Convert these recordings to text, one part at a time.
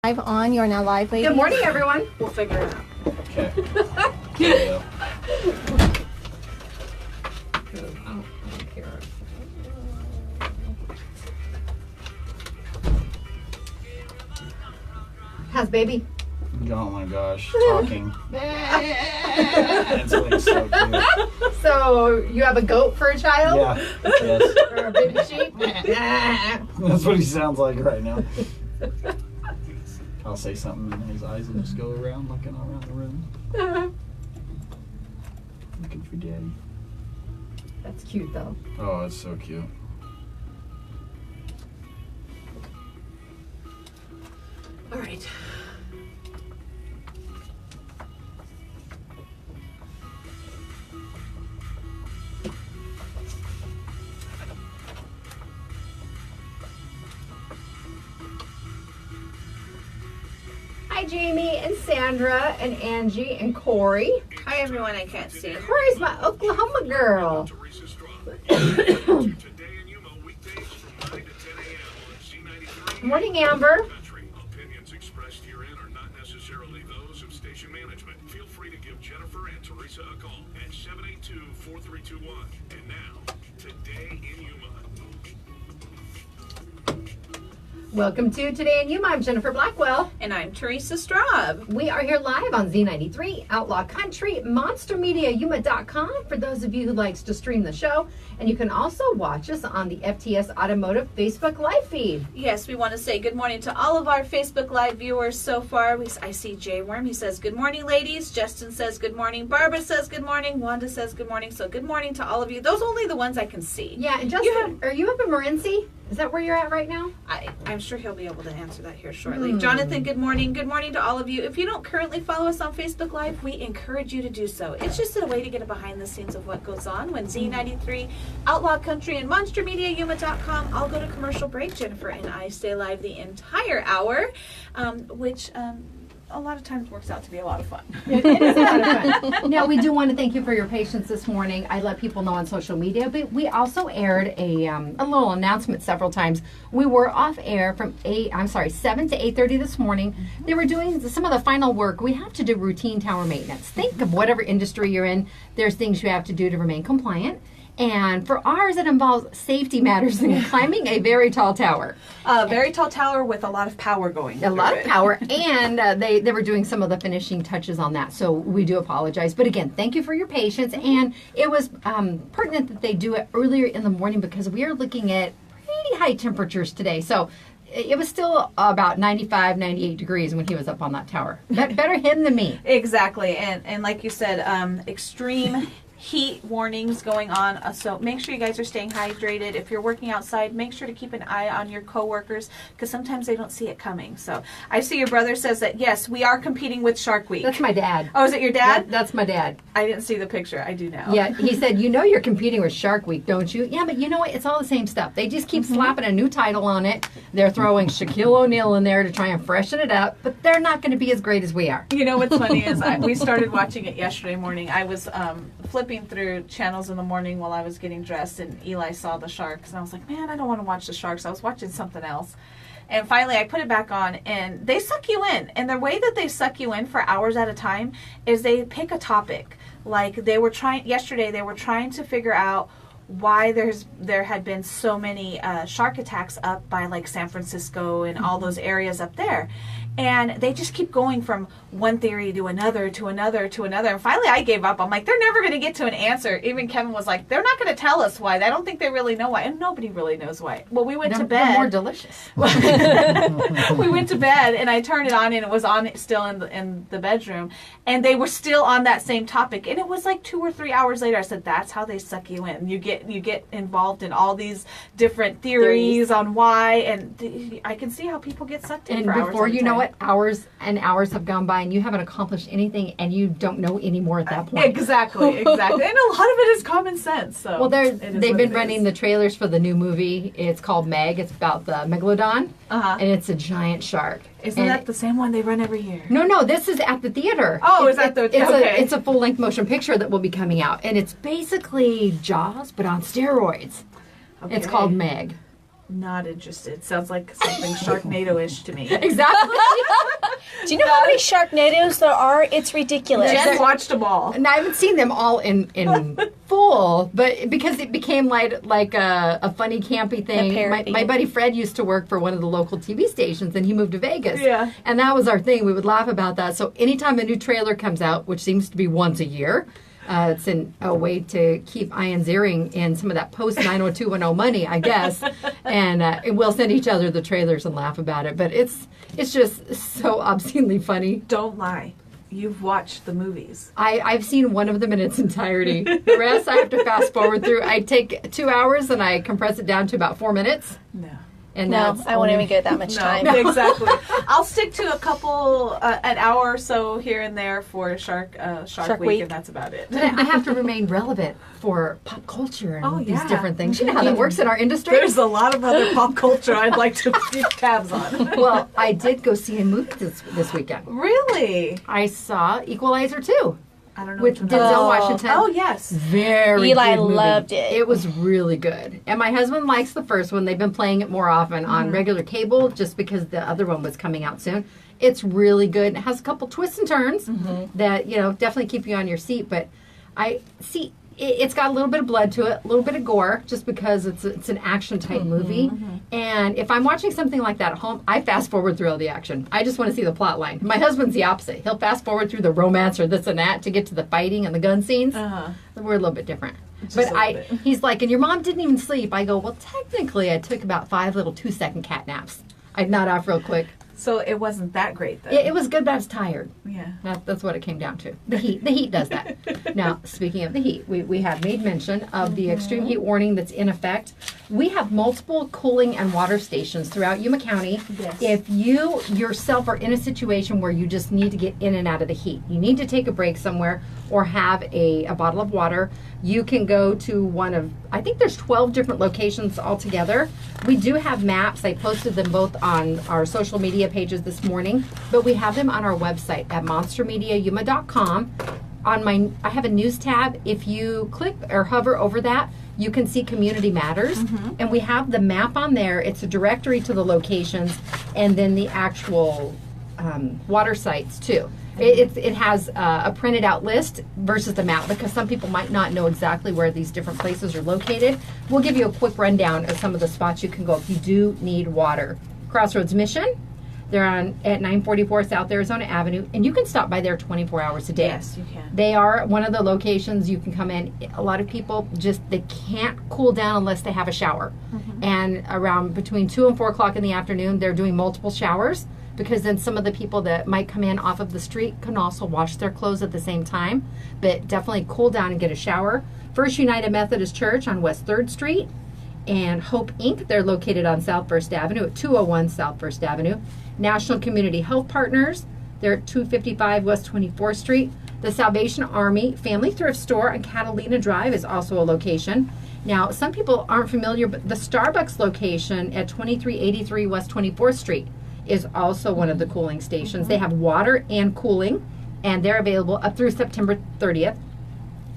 Live on. You are now live, ladies. Good morning, everyone. We'll figure it out. Okay. How's baby? Oh my gosh, talking. It's like so cute. So you have a goat for a child? Yeah, yes. Or a baby sheep? That's what he sounds like right now. I'll say something and his eyes will just go around, looking around the room. Looking for daddy. That's cute, though. Oh, it's so cute. All right. Hi, Jamie and Sandra and Angie and Corey. Hi everyone, I can't see. Corey's my Oklahoma girl. Morning, Amber. Opinions expressed herein are not necessarily those of station management. Feel free to give Jennifer and Teresa a call at 782-4321. And now, Today in Yuma. Welcome to Today in Yuma. I'm Jennifer Blackwell. And I'm Teresa Straub. We are here live on Z93, Outlaw Country, MonsterMediaYuma.com for those of you who likes to stream the show. And you can also watch us on the FTS Automotive Facebook Live feed. Yes, we want to say good morning to all of our Facebook Live viewers so far. I see Jay Worm. He says, good morning, ladies. Justin says, good morning. Barbara says, good morning. Wanda says, good morning. So good morning to all of you. Those are only the ones I can see. Yeah, and Justin, are you up in Morenci? Is that where you're at right now? I'm sure he'll be able to answer that here shortly. Jonathan, good morning. Good morning to all of you. If you don't currently follow us on Facebook Live, we encourage you to do so. It's just a way to get a behind the scenes of what goes on when Z93, Outlaw Country, and MonsterMediaYuma.com all go to commercial break. Jennifer and I stay live the entire hour, which a lot of times works out to be a lot of fun. It is a lot of fun. Now, we do want to thank you for your patience this morning. I let people know on social media, but we also aired a little announcement several times. We were off air from 7 to 8:30 this morning. They were doing some of the final work. We have to do routine tower maintenance. Think of whatever industry you're in. There's things you have to do to remain compliant. And for ours, it involves safety matters and climbing a very tall tower. A very tall tower with a lot of power going. A lot of power, and they were doing some of the finishing touches on that, so we do apologize. But again, thank you for your patience, and it was pertinent that they do it earlier in the morning because we are looking at pretty high temperatures today. So it was still about 95, 98 degrees when he was up on that tower. Better him than me. Exactly, and like you said, extreme heat warnings going on, so make sure you guys are staying hydrated. If you're working outside, make sure to keep an eye on your coworkers because sometimes they don't see it coming. So I see your brother says that yes, we are competing with Shark Week. That's my dad. Oh, is it your dad? That's my dad. I didn't see the picture. I do now. Yeah, he said, you know you're competing with Shark Week, don't you? Yeah, but you know what? It's all the same stuff. They just keep slapping a new title on it. They're throwing Shaquille O'Neal in there to try and freshen it up, but they're not going to be as great as we are. You know what's funny is we started watching it yesterday morning. I was flipping through channels in the morning while I was getting dressed, and Eli saw the Sharks, and I was like, man, I don't want to watch the Sharks. I was watching something else. And finally, I put it back on, and they suck you in. And the way that they suck you in for hours at a time is they pick a topic. Like yesterday, they were trying to figure out why there had been so many shark attacks up by like San Francisco and all those areas up there. And they just keep going from one theory to another, to another, to another. And finally I gave up. I'm like, they're never going to get to an answer. Even Kevin was like, they're not going to tell us why. I don't think they really know why. And nobody really knows why. Well, we went to bed. They're more delicious. We went to bed and I turned it on and it was on still in the bedroom. And they were still on that same topic. And it was like 2 or 3 hours later. I said, that's how they suck you in. You get involved in all these different theories on why. And I can see how people get sucked in and for hours before at a you know time. it, hours and hours have gone by and you haven't accomplished anything and you don't know anymore at that point. Exactly. And a lot of it is common sense. So Well, they've been running the trailers for the new movie. It's called Meg. It's about the megalodon, and it's a giant shark. Isn't that the same one they run every year? No, this is at the theater. Oh, is that the... Okay. It's a full-length motion picture that will be coming out, and it's basically Jaws, but on steroids. Okay. It's called Meg. Not interested. Sounds like something Sharknado-ish to me. Exactly. Do you know how many Sharknadoes there are? It's ridiculous. Jen watched them all. And I haven't seen them all in full, but because it became like a funny campy thing. parody. My buddy Fred used to work for one of the local TV stations, and he moved to Vegas. Yeah. And that was our thing. We would laugh about that. So anytime a new trailer comes out, which seems to be once a year, it's a way to keep Ian's earring in some of that post 90210 money, I guess. And we'll send each other the trailers and laugh about it. But it's just so obscenely funny. Don't lie. You've watched the movies. I've seen one of them in its entirety. The rest I have to fast forward through. I take 2 hours and I compress it down to about 4 minutes. No. And No, that's I won't only- even get that much time. Exactly. I'll stick to a couple, an hour or so here and there for Shark Week, and that's about it. But I have to remain relevant for pop culture and Oh, these yeah. different things. You know how that works in our industry? There's a lot of other pop culture I'd like to keep tabs on. Well, I did go see a movie this weekend. Really? I saw Equalizer 2 I don't know. with which one that Denzel Oh. Washington. is. Oh, yes. Very Eli good movie. loved it. It was really good. And my husband likes the first one. They've been playing it more often on regular cable just because the other one was coming out soon. It's really good. It has a couple twists and turns that, definitely keep you on your seat. But I see it's got a little bit of blood to it, a little bit of gore, just because it's an action type movie. And if I'm watching something like that at home, I fast forward through all the action. I just want to see the plot line. My husband's the opposite. He'll fast forward through the romance or this and that to get to the fighting and the gun scenes. We're a little bit different. Just But a little bit. he's like, and your mom didn't even sleep. I go, well, technically, I took about 5 little 2-second cat naps. I'd nod off real quick. So it wasn't that great then. It was good, but I was tired. Yeah. That's what it came down to. The heat does that. Now, speaking of the heat, we have made mention of the extreme heat warning that's in effect. We have multiple cooling and water stations throughout Yuma County. Yes. If you yourself are in a situation where you just need to get in and out of the heat, you need to take a break somewhere or have a bottle of water, you can go to one of, I think there's 12 different locations altogether. We do have maps. I posted them both on our social media pages this morning, but we have them on our website at monstermediayuma.com. I have a news tab. If you click or hover over that, you can see Community Matters, and we have the map on there. It's a directory to the locations, and then the actual water sites too. It has a printed out list versus the map, because some people might not know exactly where these different places are located. We'll give you a quick rundown of some of the spots you can go if you do need water. Crossroads Mission, they're at 944 South Arizona Avenue, and you can stop by there 24 hours a day. Yes, you can. They are one of the locations you can come in. A lot of people they can't cool down unless they have a shower. And around between 2 and 4 o'clock in the afternoon, they're doing multiple showers, because then some of the people that might come in off of the street can also wash their clothes at the same time. But definitely cool down and get a shower. First United Methodist Church on West 3rd Street, and Hope Inc., they're located on South First Avenue at 201 South First Avenue. National Community Health Partners, they're at 255 West 24th Street. The Salvation Army Family Thrift Store on Catalina Drive is also a location. Now, some people aren't familiar, but the Starbucks location at 2383 West 24th Street is also one of the cooling stations. They have water and cooling, and they're available up through September 30th.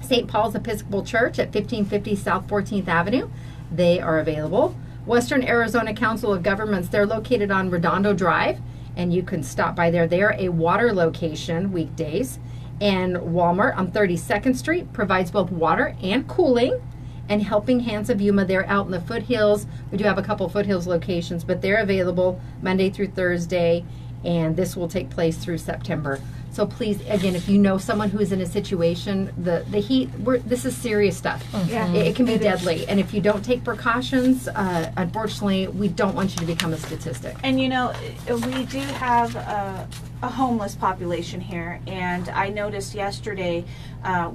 St. Paul's Episcopal Church at 1550 South 14th Avenue, they are available. Western Arizona Council of Governments, they're located on Redondo Drive, and you can stop by there. They're a water location weekdays. And Walmart on 32nd Street provides both water and cooling. And Helping Hands of Yuma, they're out in the foothills. We do have a couple foothills locations, but they're available Monday through Thursday, and this will take place through September. So please, again, if you know someone who's in a situation, the heat, this is serious stuff. Yeah. It can be deadly. And if you don't take precautions, unfortunately, we don't want you to become a statistic. And we do have a homeless population here, and I noticed yesterday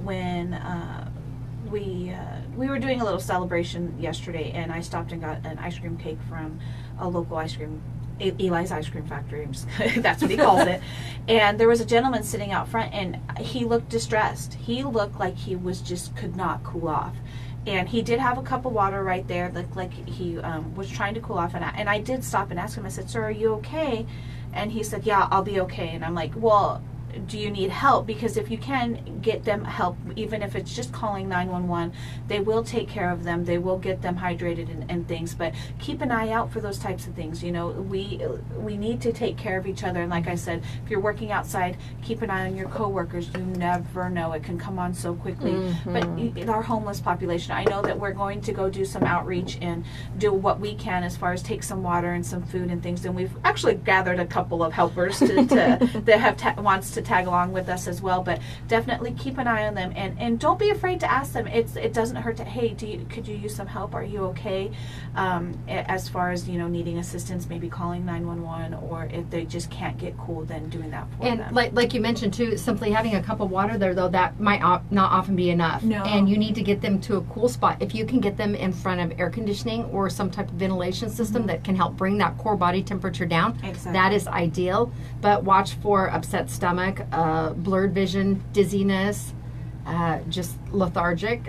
when we were doing a little celebration yesterday, and I stopped and got an ice cream cake from a local Eli's Ice Cream Factory. That's what he calls it. And there was a gentleman sitting out front, and he looked distressed. He looked like he could not cool off. And he did have a cup of water right there, like he was trying to cool off. And I did stop and ask him. I said, "Sir, are you okay?" And he said, "Yeah, I'll be okay." And I'm like, "Well, do you need help? Because if you can get them help, even if it's just calling 911, they will take care of them. They will get them hydrated and things. But keep an eye out for those types of things. You know, we need to take care of each other. And like I said, if you're working outside, keep an eye on your coworkers. You never know; it can come on so quickly. But in our homeless population, I know that we're going to go do some outreach and do what we can as far as take some water and some food and things. And we've actually gathered a couple of helpers that have wants to tag along with us as well. But definitely keep an eye on them, and don't be afraid to ask them. It doesn't hurt to, hey, could you use some help? Are you okay? As far as, you know, needing assistance, maybe calling 911, or if they just can't get cool, then doing that for them. And like you mentioned too, simply having a cup of water there, though, that might not often be enough. No. And you need to get them to a cool spot. If you can get them in front of air conditioning or some type of ventilation system that can help bring that core body temperature down, that is ideal. But watch for upset stomach, blurred vision, dizziness, just lethargic.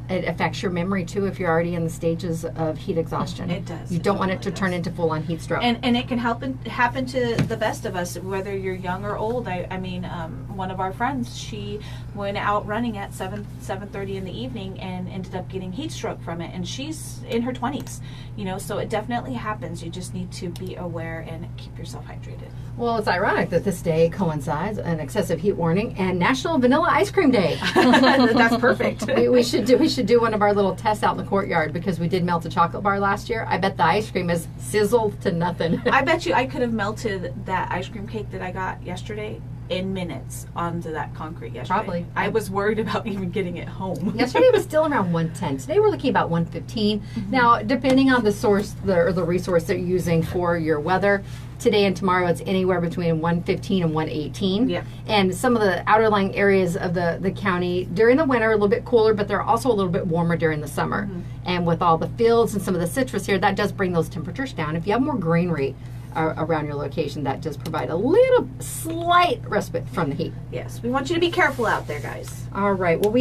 It affects your memory too if you're already in the stages of heat exhaustion. It does. You It don't want it totally to turn does. into full-on heat stroke. And it can happen to the best of us, whether you're young or old. I mean, one of our friends, she went out running at 7:30 in the evening and ended up getting heat stroke from it, and she's in her 20s. You know, so it definitely happens. You just need to be aware and keep yourself hydrated. Well, it's ironic that this day coincides an excessive heat warning and National Vanilla Ice Cream Day. That's perfect. we should do one of our little tests out in the courtyard, because we did melt a chocolate bar last year. I bet the ice cream is sizzled to nothing. I bet you I could have melted that ice cream cake that I got yesterday in minutes onto that concrete yesterday. Probably. I was worried about even getting it home. Yesterday was still around 110. Today we're looking about 115. Now, depending on the source or the resource that you're using for your weather, today and tomorrow it's anywhere between 115 and 118. Yeah. And some of the outer lying areas of the county during the winter are a little bit cooler, but they're also a little bit warmer during the summer. And with all the fields and some of the citrus here, that does bring those temperatures down. If you have more greenery around your location, that does provide a little slight respite from the heat. Yes, we want you to be careful out there, guys. All right. Well,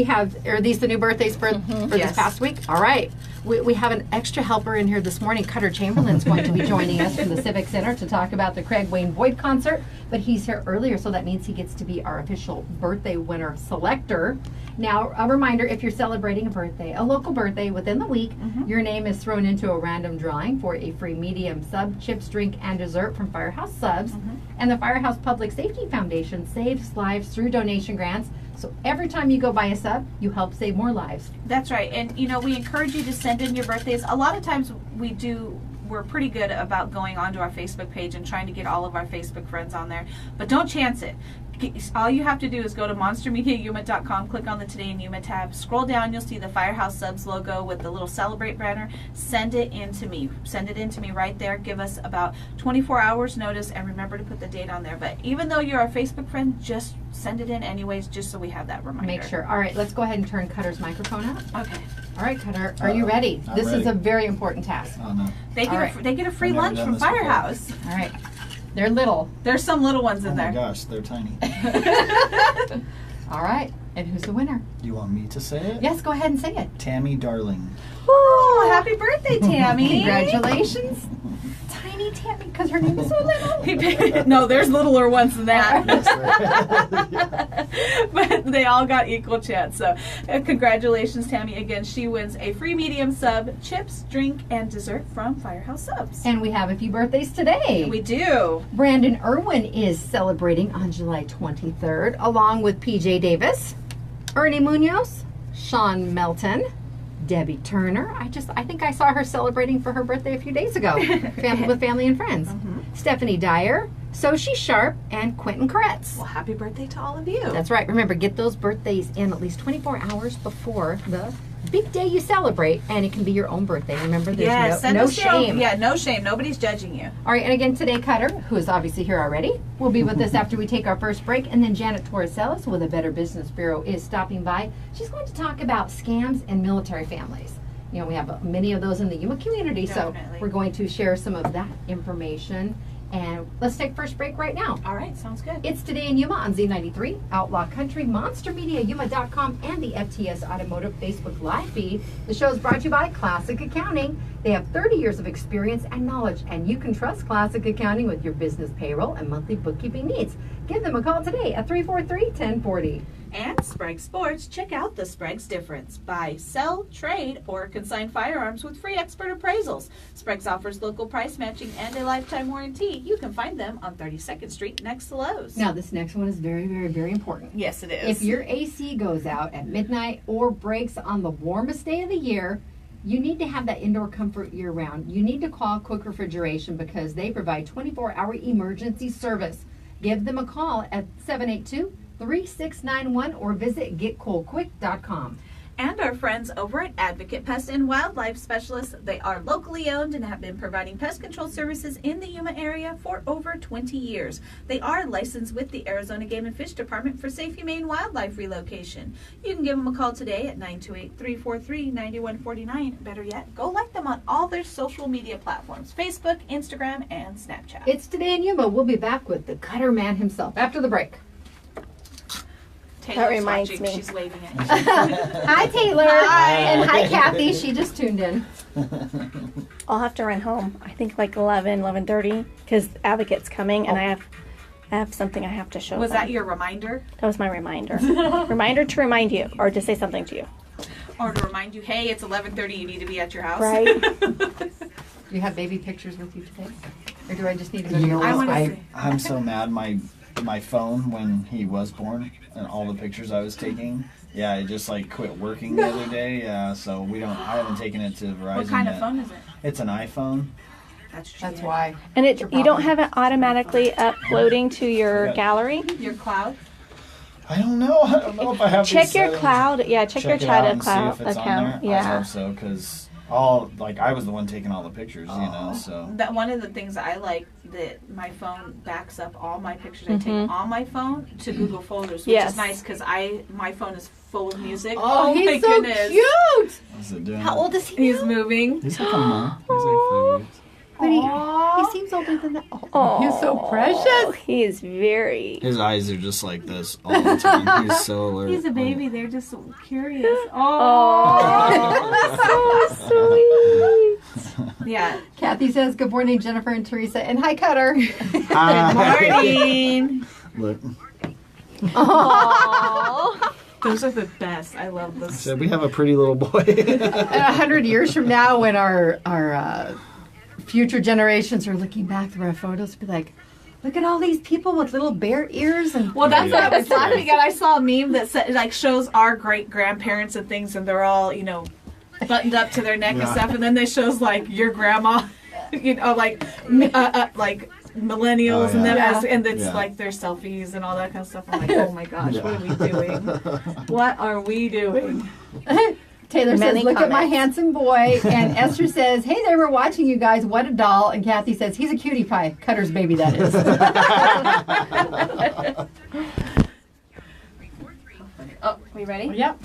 are these the new birthdays for Yes. this past week? All right. We have an extra helper in here this morning. Cutter Chamberlain's going to be joining us from the Civic Center to talk about the Craig Wayne Boyd concert, but he's here earlier, so that means he gets to be our official birthday winner selector. Now, a reminder, if you're celebrating a birthday, a local birthday within the week, your name is thrown into a random drawing for a free medium sub, chips, drink, and dessert from Firehouse Subs. And the Firehouse Public Safety Foundation saves lives through donation grants. So every time you go buy a sub, you help save more lives. That's right. And, you know, we encourage you to send in your birthdays. A lot of times we're pretty good about going onto our Facebook page and trying to get all of our Facebook friends on there. But don't chance it. All you have to do is go to monstermediayuma.com, click on the Today in Yuma tab, scroll down, you'll see the Firehouse Subs logo with the little Celebrate banner. Send it in to me. Send it in to me right there. Give us about 24 hours notice, and remember to put the date on there. But even though you're a Facebook friend, just send it in anyways, just so we have that reminder. Make sure. All right, let's go ahead and turn Cutter's microphone up. Okay. All right, Cutter, are you ready? I'm This is ready. a very important task. Oh, no. They All right. get a free I've never lunch done from this before. Firehouse. All right. They're little. There's some little ones Oh in my there. gosh, they're tiny. All right. And who's the winner? Do you want me to say it? Yes, go ahead and say it. Tammy Darling. Oh, happy birthday, Tammy. Congratulations. Tiny Tammy, because her name is so little. No, there's littler ones than that. Yeah. But they all got equal chance. So congratulations, Tammy. Again, she wins a free medium sub, chips, drink, and dessert from Firehouse Subs. And we have a few birthdays today. We do. Brandon Irwin is celebrating on July 23rd, along with PJ Davis, Ernie Munoz, Sean Melton, Debbie Turner. I think I saw her celebrating for her birthday a few days ago with family and friends. Stephanie Dyer, Soshi Sharp, and Quentin Kretz. Well, happy birthday to all of you. That's right. Remember, get those birthdays in at least 24 hours before the big day you celebrate, and it can be your own birthday. Remember, there's no shame. Yeah, no shame. Nobody's judging you. All right, and again today, Cutter, who is obviously here already, will be with us after we take our first break, and then Janet Torricellas with the Better Business Bureau is stopping by. She's going to talk about scams and military families. You know, we have many of those in the Yuma community, Definitely. so we're going to share some of that information. And let's take first break right now. All right, sounds good. It's Today in Yuma on Z93, Outlaw Country, MonsterMediaYuma.com, and the FTS Automotive Facebook Live feed. The show is brought to you by Classic Accounting. They have 30 years of experience and knowledge, and you can trust Classic Accounting with your business payroll and monthly bookkeeping needs. Give them a call today at 343-1040. And Sprague Sports, check out the Sprague's difference. Buy, sell, trade, or consign firearms with free expert appraisals. Sprague's offers local price matching and a lifetime warranty. You can find them on 32nd Street next to Lowe's. Now, this next one is very, very, very important. Yes, it is. If your AC goes out at midnight or breaks on the warmest day of the year, you need to have that indoor comfort year-round. You need to call Quick Refrigeration because they provide 24-hour emergency service. Give them a call at 782-3691 or visit getcoolquick.com. And our friends over at Advocate Pest and Wildlife Specialists. They are locally owned and have been providing pest control services in the Yuma area for over 20 years. They are licensed with the Arizona Game and Fish Department for safe, humane wildlife relocation. You can give them a call today at 928-343-9149. Better yet, go like them on all their social media platforms, Facebook, Instagram, and Snapchat. It's Today in Yuma. We'll be back with the Cutter Man himself after the break. Taylor's reminds watching. me. She's waving at you. Hi, Taylor. Hi. And hi, Kathy. She just tuned in. I'll have to run home. I think like 11:30, because Advocate's coming, and I have something I have to show Was them. that your reminder? That was my reminder. Reminder to remind you, or to say something to you. Or to remind you, hey, it's 11:30, you need to be at your house? Right? Do you have baby pictures with you today? Or do I just need to go to You your know, I wanna website? see. I'm so mad. My phone, when he was born, and all the pictures I was taking, yeah, it just like quit working the other day. Yeah, so I haven't taken it to Verizon What kind yet. of phone is it? It's an iPhone. That's why. And Your you don't problem. have it automatically uploading to your Yeah. gallery? Your cloud? I don't know. I don't know if I have. Check these your settings. cloud. Yeah, check your it out chat and see if it's on account. there. I Yeah. hope so, because I was the one taking all the pictures, you know. So That one of the things I like that my phone backs up all my pictures I take on my phone to Google folders, which Yes. is nice because my phone is full of music. Oh, he's my so goodness. cute. what's it doing? How old is he? He's now? moving. He's like a month. He's like 5 weeks. But he seems older than that. Oh, He's so precious. He is very. His eyes are just like this all the time. He's so alert. He's a baby. They're just so curious. Oh, so sweet. Yeah. Kathy says, good morning, Jennifer and Teresa. And hi, Cutter. Morning. Look, Aw. Those are the best. I love those. so we have a pretty little boy. And 100 years from now, when our future generations are looking back through our photos, be like, look at all these people with little bear ears. And Well, that's what I was laughing at. I saw a meme that said, like, shows our great grandparents and things, and they're all, buttoned up to their neck and Yeah. stuff, and then they shows like your grandma, like millennials, Oh, and them, yeah. and it's Yeah. like their selfies and all that kind of stuff. I'm like, oh my gosh, what are we doing? What are we doing? Taylor Many says, look at my comments. handsome boy. And Esther says, hey there, we're watching you guys. What a doll. And Kathy says, he's a cutie pie. Cutter's baby, that is. Oh, we ready? Yep.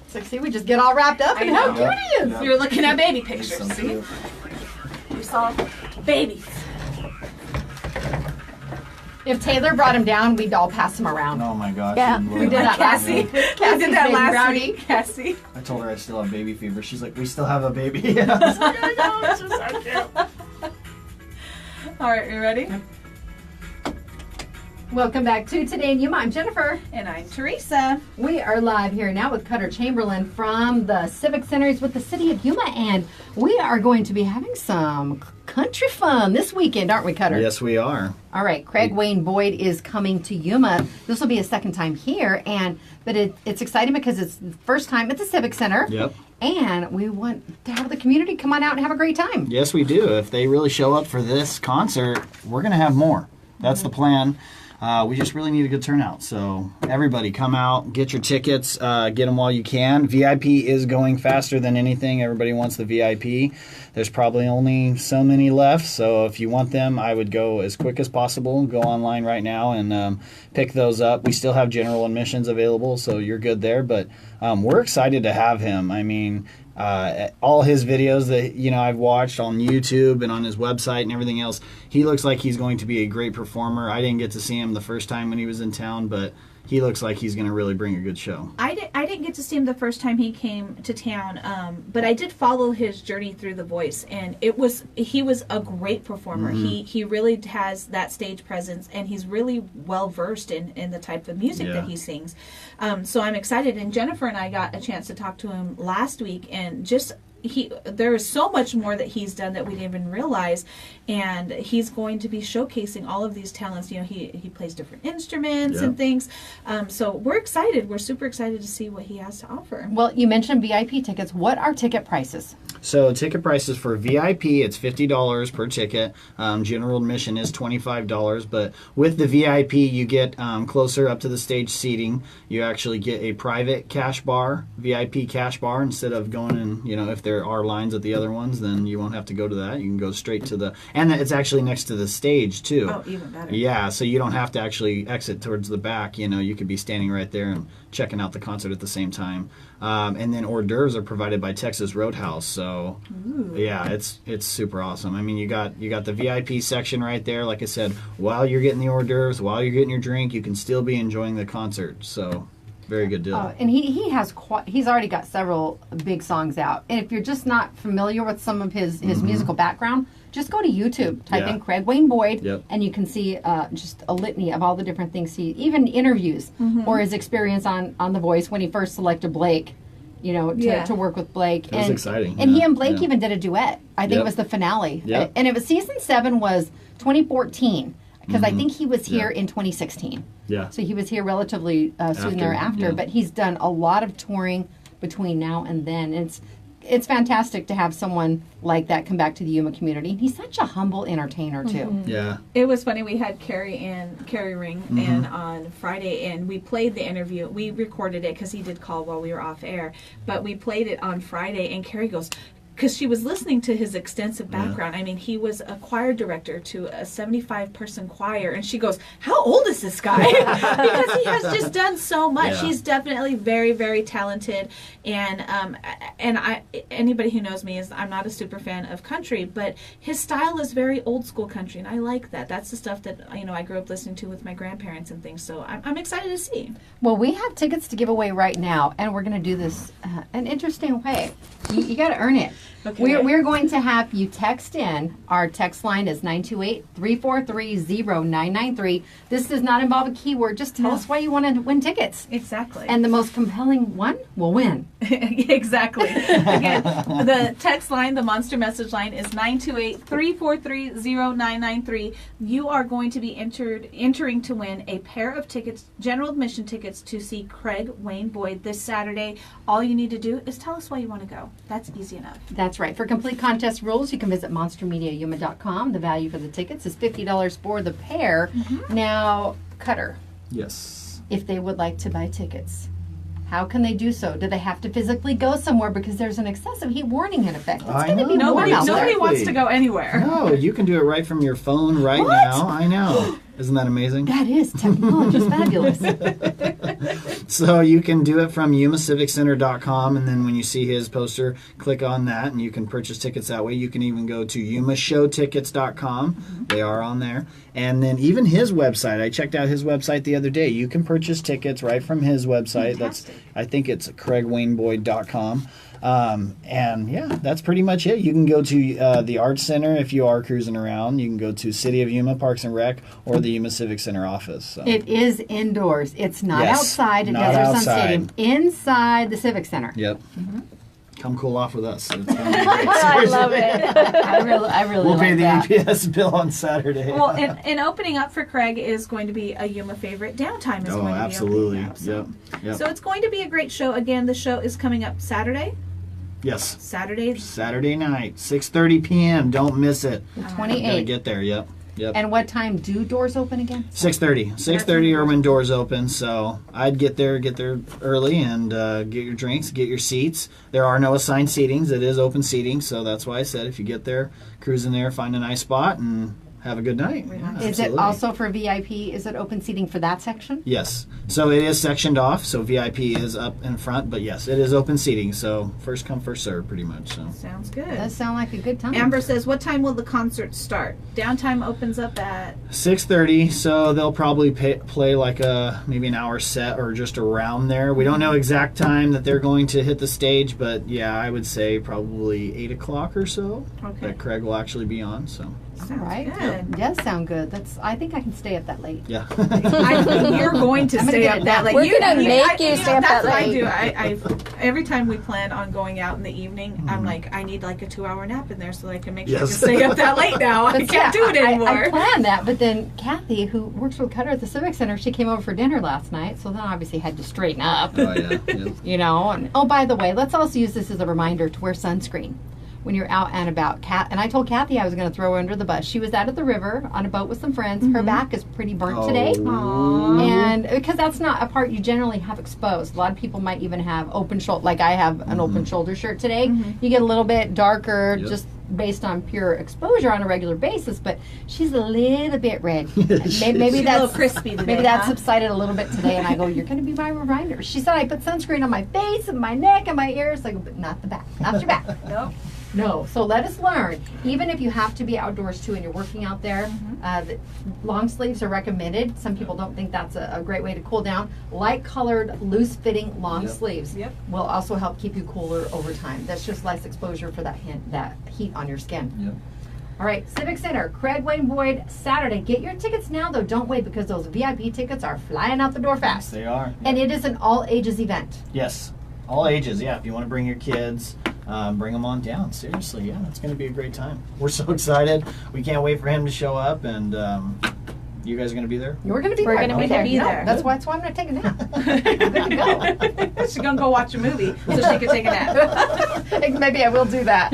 So see, we just get all wrapped up and how cute he is. You're looking at baby He's pictures. so See, cute. we saw babies. If Taylor brought him down, we'd all pass him around. Oh my gosh. Yeah. he We would. did that last Cassie, week. we Cassie's did that baby last Rowdy. week. Cassie. I told her I still have baby fever. She's like, we still have a baby. I was like, I know, it's just so cute. All right, you ready? Welcome back to Today in Yuma. I'm Jennifer. And I'm Teresa. We are live here now with Cutter Chamberlain from the Civic Centers with the City of Yuma, and we are going to be having some country fun this weekend, aren't we, Cutter? Yes, we are. All right, Craig Wayne Boyd is coming to Yuma. This will be his second time here, but it's exciting because it's the first time at the Civic Center. Yep. And we want to have the community come on out and have a great time. Yes, we do. If they really show up for this concert, we're going to have more. That's the plan. We just really need a good turnout. So everybody come out, get your tickets, get them while you can. VIP is going faster than anything. Everybody wants the VIP. There's probably only so many left. So if you want them, I would go as quick as possible. Go online right now and pick those up. We still have general admissions available, so you're good there. But we're excited to have him. I mean, All his videos that I've watched on YouTube and on his website and everything else, he looks like he's going to be a great performer. I didn't get to see him the first time when he was in town, but he looks like he's going to really bring a good show. I didn't get to see him the first time he came to town, but I did follow his journey through The Voice, and he was a great performer. He really has that stage presence, and he's really well versed in the type of music that he sings. So I'm excited. And Jennifer and I got a chance to talk to him last week, and just there is so much more that he's done that we didn't even realize, and he's going to be showcasing all of these talents. He plays different instruments and things, so we're excited. We're super excited to see what he has to offer. Well, you mentioned VIP tickets. What are ticket prices? So ticket prices for VIP, it's $50 per ticket. General admission is $25, but with the VIP, you get closer up to the stage seating. You actually get a private cash bar, VIP cash bar, instead of going in, if there are lines at the other ones, then you won't have to go to that. You can go straight to and it's actually next to the stage too. Oh, even better. Yeah, so you don't have to actually exit towards the back. You could be standing right there and checking out the concert at the same time. And then hors d'oeuvres are provided by Texas Roadhouse. So yeah, it's super awesome. I mean, you got the VIP section right there. Like I said, while you're getting the hors d'oeuvres, while you're getting your drink, you can still be enjoying the concert. So very good deal. And he's already got several big songs out. And if you're just not familiar with some of his musical background, just go to YouTube, type in Craig Wayne Boyd, and you can see just a litany of all the different things even interviews or his experience on The Voice when he first selected Blake, to work with Blake. It was exciting. And he and Blake even did a duet. I think it was the finale. And it was season 7 was 2014, because I think he was here in 2016. Yeah. So he was here relatively soon thereafter, but he's done a lot of touring between now and then. And it's fantastic to have someone like that come back to the Yuma community. He's such a humble entertainer too. Yeah. It was funny. We had Carrie Ring in on Friday, and we played the interview. We recorded it because he did call while we were off air, but we played it on Friday, and Carrie goes, because she was listening to his extensive background. I mean, he was a choir director to a 75-person choir, and she goes, "How old is this guy?" Because he has just done so much. Yeah. He's definitely very, very talented, and anybody who knows me I'm not a super fan of country, but his style is very old school country, and I like that. That's the stuff that I grew up listening to with my grandparents and things. So I'm excited to see. Well, we have tickets to give away right now, and we're going to do this an interesting way. You got to earn it. Okay. We're going to have you text in. Our text line is 928-343-0993. This does not involve a keyword. Just tell us why you want to win tickets. Exactly. And the most compelling one will win. Exactly. Again, the text line, the monster message line, is 928-343-0993. You are going to be entering to win a pair of tickets, general admission tickets, to see Craig Wayne Boyd this Saturday. All you need to do is tell us why you want to go. That's easy enough. That's right. For complete contest rules, you can visit monstermediayuma.com. The value for the tickets is $50 for the pair. Now, Cutter, Yes. if they would like to buy tickets, how can they do so? Do they have to physically go somewhere because there's an excessive heat warning in effect? It's going to be warm out there. Nobody wants to go anywhere. No, you can do it right from your phone right now. I know. Isn't that amazing? That is technology. It's fabulous. So you can do it from YumaCivicCenter.com, and then when you see his poster, click on that, and you can purchase tickets that way. You can even go to YumaShowTickets.com. They are on there. And then even his website. I checked out his website the other day. You can purchase tickets right from his website. Fantastic. I think it's CraigWayneBoyd.com. And yeah, that's pretty much it. You can go to the Arts Center if you are cruising around. You can go to City of Yuma Parks and Rec or the Yuma Civic Center office. So. It is indoors. It's not Yes, outside at not Desert Sun outside. Stadium. Inside the Civic Center. Yep. Come cool off with us. It's gonna be great. I love it. I really We'll like pay the that. EPS bill on Saturday. Well, and opening up for Craig is going to be a Yuma favorite. Downtime is Oh, going to absolutely. be opening up. So. Yep. So it's going to be a great show. Again, the show is coming up Saturday. Yes. Saturday Night, 6:30 p.m. Don't miss it. The Gotta 28th. get there. Yep. And what time do doors open again? 6:30. 6:30 are when doors open. So I'd get there early and get your drinks, get your seats. There are no assigned seatings. It is open seating. So that's why I said if you get there, cruise in there, find a nice spot, and have a good night. Yeah, Is it absolutely. also for VIP? Is it open seating for that section? Yes. So it is sectioned off. So VIP is up in front, but yes, it is open seating. So first come, first serve, pretty much. So Sounds good. Does sound like a good time. Amber says, what time will the concert start? Downtime opens up at 6:30. So they'll probably play like maybe an hour set or just around there. We don't know exact time that they're going to hit the stage, but yeah, I would say probably 8 o'clock or so. Okay. That Craig will actually be on. So All right. good. Does sound good. I think I can stay up that late. yeah. I think you're going to I'm gonna stay get up it that done. late. We're gonna make you stay up that's that what late. I do. Every time we plan on going out in the evening, I'm like, I need like a 2-hour nap in there so that I can make sure I can Yes. stay up that late now. I But can't yeah, do it anymore. I planned that, but then Kathy, who works with Cutter at the Civic Center, she came over for dinner last night, so then obviously had to straighten up. Oh yeah. Yeah. You know, and oh, by the way, let's also use this as a reminder to wear sunscreen when you're out and about. And I told Kathy I was going to throw her under the bus. She was out at the river on a boat with some friends. Her back is pretty burnt today. Oh. And because that's not a part you generally have exposed. A lot of people might even have open shoulder, like I have an open shoulder shirt today. You get a little bit darker Yep. just based on pure exposure on a regular basis, but she's a little bit red. Maybe She's a little that's crispy today. Maybe that huh? subsided a little bit today, and I go, "You're going to be my reminder." She said I put sunscreen on my face and my neck and my ears. I go, but not the back, not your back. Nope. No. So let us learn. Even if you have to be outdoors too, and you're working out there, the long sleeves are recommended. Some people don't think that's a great way to cool down. Light-colored, loose-fitting long Yep. sleeves Yep. will also help keep you cooler over time. That's just less exposure for that heat on your skin. Yep. All right, Civic Center, Craig Wayne Boyd, Saturday. Get your tickets now, though. Don't wait because those VIP tickets are flying out the door Yes, fast. they are. And it is an all-ages event. Yes, all ages. Yeah, if you want to bring your kids, bring them on down. Seriously, yeah, it's going to be a great time. We're so excited. We can't wait for him to show up, and you guys are going to be there. We're going to be We're there. gonna be Okay. there. No, that's why I'm going to take a nap. Good to go. She's gonna go watch a movie so she can take a nap. Maybe I will do that.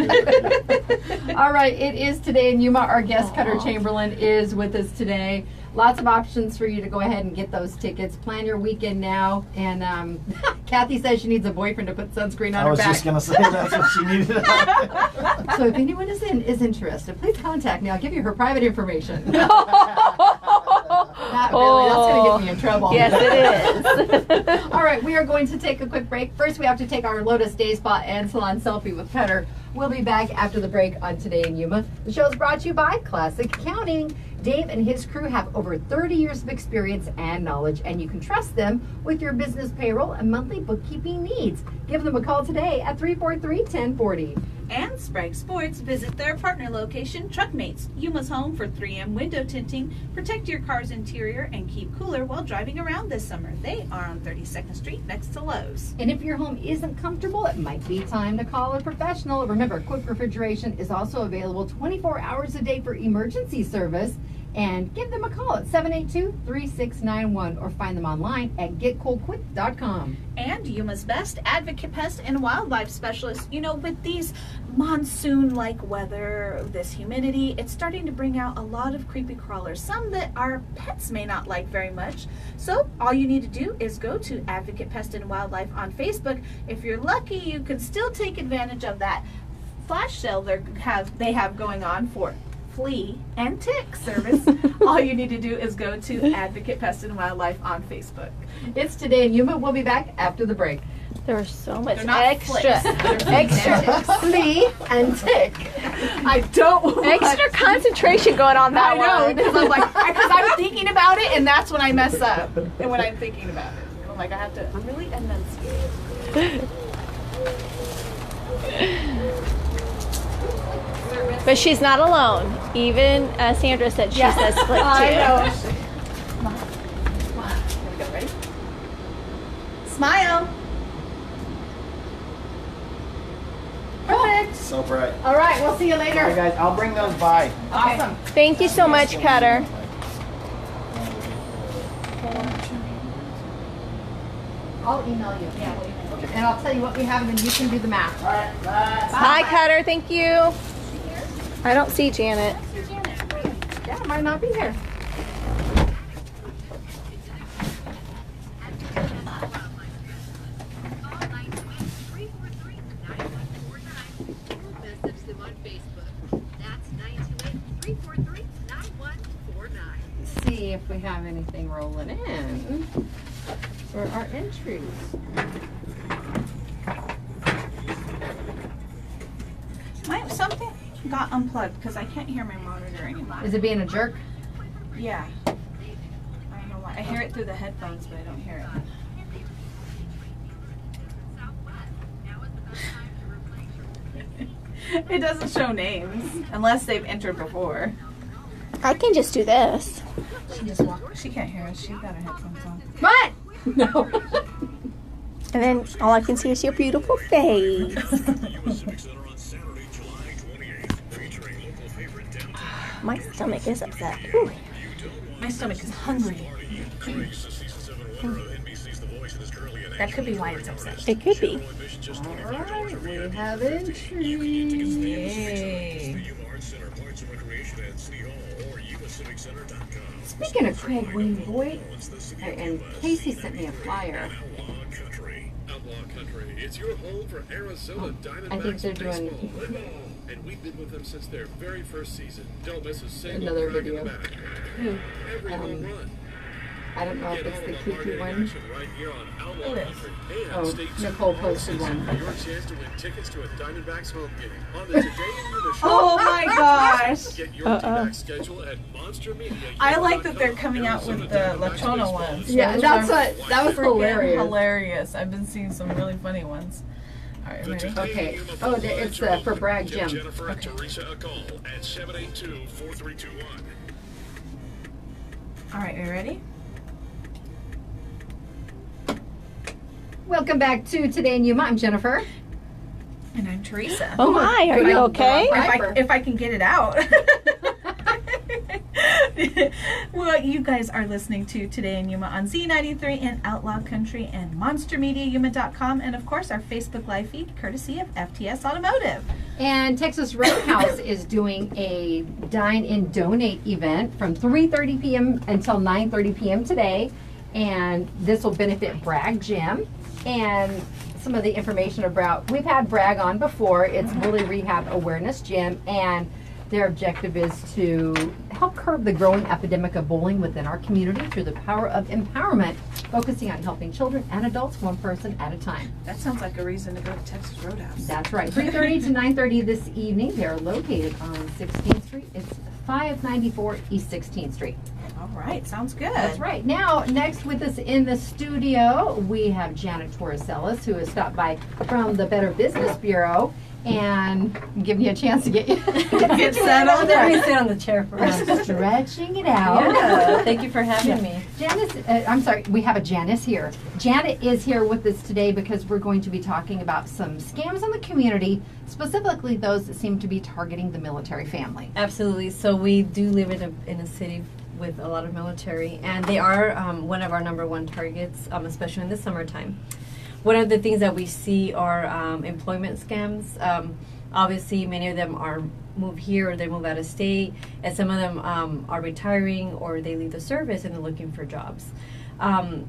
All right, it is today in Yuma. Our guest, Cutter Chamberlain, is with us today. Lots of options for you to go ahead and get those tickets. Plan your weekend now. And Kathy says she needs a boyfriend to put sunscreen on I her was back. just going to say that's what she needed. So if anyone is interested, please contact me. I'll give you her private information. Not really. That's going to get me in trouble. Yes, it is. All right, we are going to take a quick break. First, we have to take our Lotus Day Spa and Salon selfie with Cutter. We'll be back after the break on Today in Yuma. The show is brought to you by Classic Accounting. Dave and his crew have over 30 years of experience and knowledge, and you can trust them with your business payroll and monthly bookkeeping needs. Give them a call today at 343-1040. And Sprague Sports, visit their partner location, Truckmates, Yuma's home for 3M window tinting. Protect your car's interior and keep cooler while driving around this summer. They are on 32nd Street next to Lowe's. And if your home isn't comfortable, it might be time to call a professional. Remember, Quick Refrigeration is also available 24 hours a day for emergency service. And give them a call at 782-3691 or find them online at getcoolquick.com. And Yuma's best advocate pest and wildlife specialist. You know, with these monsoon-like weather, this humidity, it's starting to bring out a lot of creepy crawlers, some that our pets may not like very much. So all you need to do is go to Advocate Pest and Wildlife on Facebook. If you're lucky, you can still take advantage of that flash sale they have going on for flea and tick service. All you need to do is go to Advocate Pest and Wildlife on Facebook. It's Today in Yuma. We'll be back after the break. There's so much They're not extra, flicks. They're Extra flea and tick. I don't want extra concentration going on that I know, one. because I'm thinking about it, and that's when I mess up. And when I'm thinking about it, I'm like, I have to really enunciate. But she's not alone. Even Sandra said she says split too. I know. Come on. Here we go. Ready? Smile. Perfect. So bright. All right, we'll see you All right, later. guys, I'll bring those by. Awesome. Thank you so much, Cutter. I'll email you. Yeah. And I'll tell you what we have, and then you can do the math. All right, bye. Hi, Cutter. Thank you. I don't see Janet. Yeah, it might not be here. Message them on Facebook. That's 928-343-9149. anything rolling in for our entries. Something got unplugged because I can't hear my monitor anymore. Is it being a jerk? Yeah. I don't know why. I hear it through the headphones, but I don't hear it. It doesn't show names unless they've entered before. I can just do this. She just walked. She can't hear us. She's got her headphones on. What? No. And then all I can see is your beautiful face. My stomach is upset. Whew. My stomach is hungry. That could be why it's upset. It could be. Alright, we have entries. Yay. Speaking of Craig Wayne Boyd, and Casey sent me a flyer. Outlaw Country. It's your home for Arizona I think they're doing and we've been with them since their very first season. Don't miss a single another crack in video. the back. Every home run. I don't know if it's the Kiki one. Right here on Outlaw Country. And Oh, stay tuned Nicole all posted season one. for your chance to win tickets to a Diamondbacks home game on the Today in Yuma show. Oh my gosh. Get your T-Back schedule at Monster Media. I like that they're coming out with the Latona ones. Yeah, Those that's are what, that was freaking hilarious. hilarious. I've been seeing some really funny ones. All right, ready? Okay. Oh, it's for Bragg Jim. Jennifer and Teresa a call at 782-4321. All right, are you ready? Welcome back to Today in Yuma. I'm Jennifer. And I'm Teresa. Oh my, are you okay? If I can get it out. Well, you guys are listening to Today in Yuma on Z93 and Outlaw Country and MonsterMediaYuma.com, and of course our Facebook live feed courtesy of FTS Automotive. And Texas Roadhouse is doing a Dine and Donate event from 3:30 p.m. until 9:30 p.m. today. And this will benefit Bragg Gym. And some of the information about, we've had Bragg on before. It's Bully Rehab Awareness Gym, and their objective is to help curb the growing epidemic of bullying within our community through the power of empowerment, focusing on helping children and adults one person at a time. That sounds like a reason to go to Texas Roadhouse. That's right. 3:30 to 9:30 this evening. They're located on 16th Street. It's 594 East 16th Street. All right, sounds good. That's right. Now, next with us in the studio, we have Janet Torricellas, who has stopped by from the Better Business Bureau, and give you a chance to get Get settled. Let me sit on the chair first. stretching it out. Yeah, thank you for having me. Janice, I'm sorry, we have a Janice here. Janet is here with us today because we're going to be talking about some scams in the community, specifically those that seem to be targeting the military family. Absolutely. So we do live in a city with a lot of military, and they are one of our number one targets, especially in the summertime. One of the things that we see are employment scams. Obviously, many of them are move here or they move out of state, and some of them are retiring or they leave the service and they're looking for jobs. A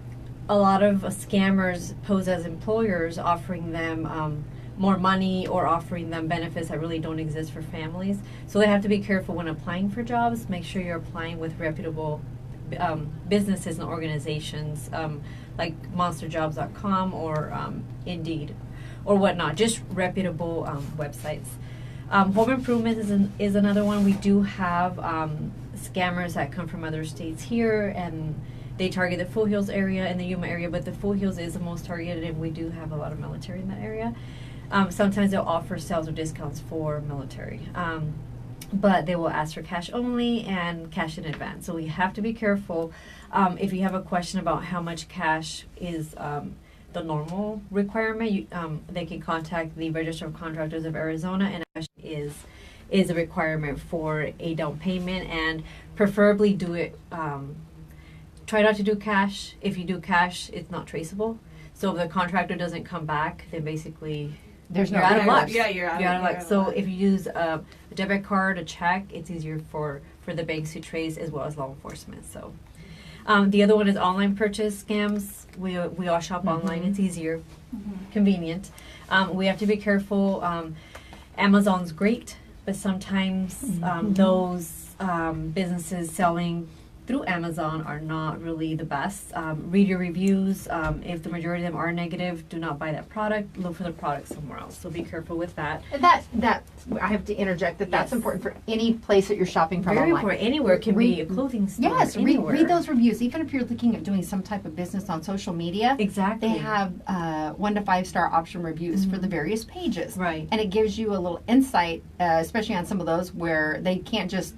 lot of scammers pose as employers, offering them more money or offering them benefits that really don't exist for families. So they have to be careful when applying for jobs. Make sure you're applying with reputable businesses and organizations like monsterjobs.com or Indeed or whatnot, just reputable websites. Home improvement is another one. We do have scammers that come from other states here, and they target the Foothills area and the Yuma area, but the Foothills is the most targeted, and we do have a lot of military in that area. Sometimes they'll offer sales or discounts for military, but they will ask for cash only and cash in advance. So we have to be careful. If you have a question about how much cash is the normal requirement, they can contact the Register of Contractors of Arizona, and cash is a requirement for a down payment, and preferably do it. Try not to do cash. If you do cash, it's not traceable. So if the contractor doesn't come back, then basically There's no you're out of luck. Yeah, you're out of luck. luck. So if you use a debit card, a check, it's easier for the banks to trace as well as law enforcement. So the other one is online purchase scams. We all shop online. It's easier, convenient. We have to be careful. Amazon's great, but sometimes those businesses selling through Amazon are not really the best. Read your reviews. If the majority of them are negative, do not buy that product. Look for the product somewhere else. So be careful with that. That I have to interject that's Yes. important for any place that you're shopping from Very online. important. Anywhere can be a clothing store. Yes, anywhere. read those reviews. Even if you're looking at doing some type of business on social media, Exactly. they have 1 to 5 star option reviews for the various pages. Right. And it gives you a little insight, especially on some of those where they can't just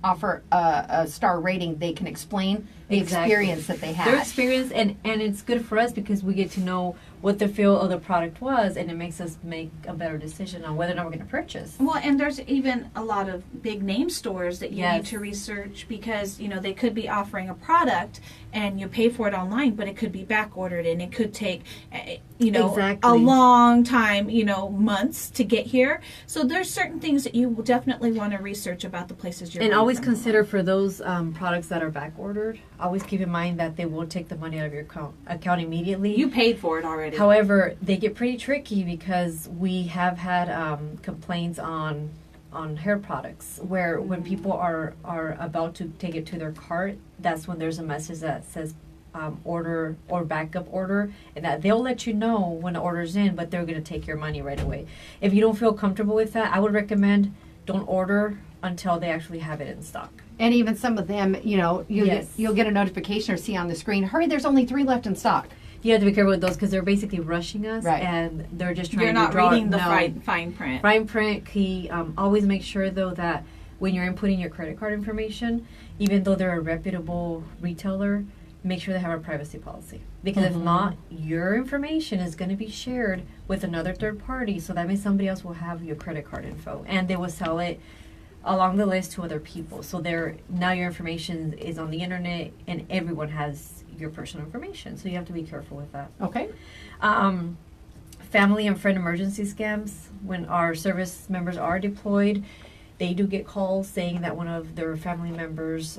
offer a star rating. They can explain the Exactly. experience that they had. Their experience, and it's good for us because we get to know what the feel of the product was, and it makes us make a better decision on whether or not we're going to purchase. Well, and there's even a lot of big name stores that you Yes. need to research because, you know, they could be offering a product and you pay for it online, but it could be back ordered and it could take, you know, Exactly. a long time, you know, months to get here. So there's certain things that you will definitely want to research about the places you're And buying always from. consider for those products that are back ordered, always keep in mind that they will take the money out of your account immediately. You paid for it already. However, they get pretty tricky because we have had complaints on hair products where when people are about to take it to their cart, that's when there's a message that says order or backup order, and that they'll let you know when the order's in, but they're going to take your money right away. If you don't feel comfortable with that, I would recommend don't order until they actually have it in stock. And even some of them, you know, Yes. you'll get a notification or see on the screen, hurry, there's only 3 left in stock. You have to be careful with those because they're basically rushing us, Right. and they're just trying You're to not draw reading the no. fine print. Fine print key. Always make sure though that when you're inputting your credit card information, even though they're a reputable retailer, make sure they have a privacy policy. Because if not, your information is going to be shared with another third party. So that means somebody else will have your credit card info, and they will sell it along the list to other people. So now your information is on the internet, and everyone has your personal information. So you have to be careful with that. Okay. Family and friend emergency scams. When our service members are deployed, they do get calls saying that one of their family members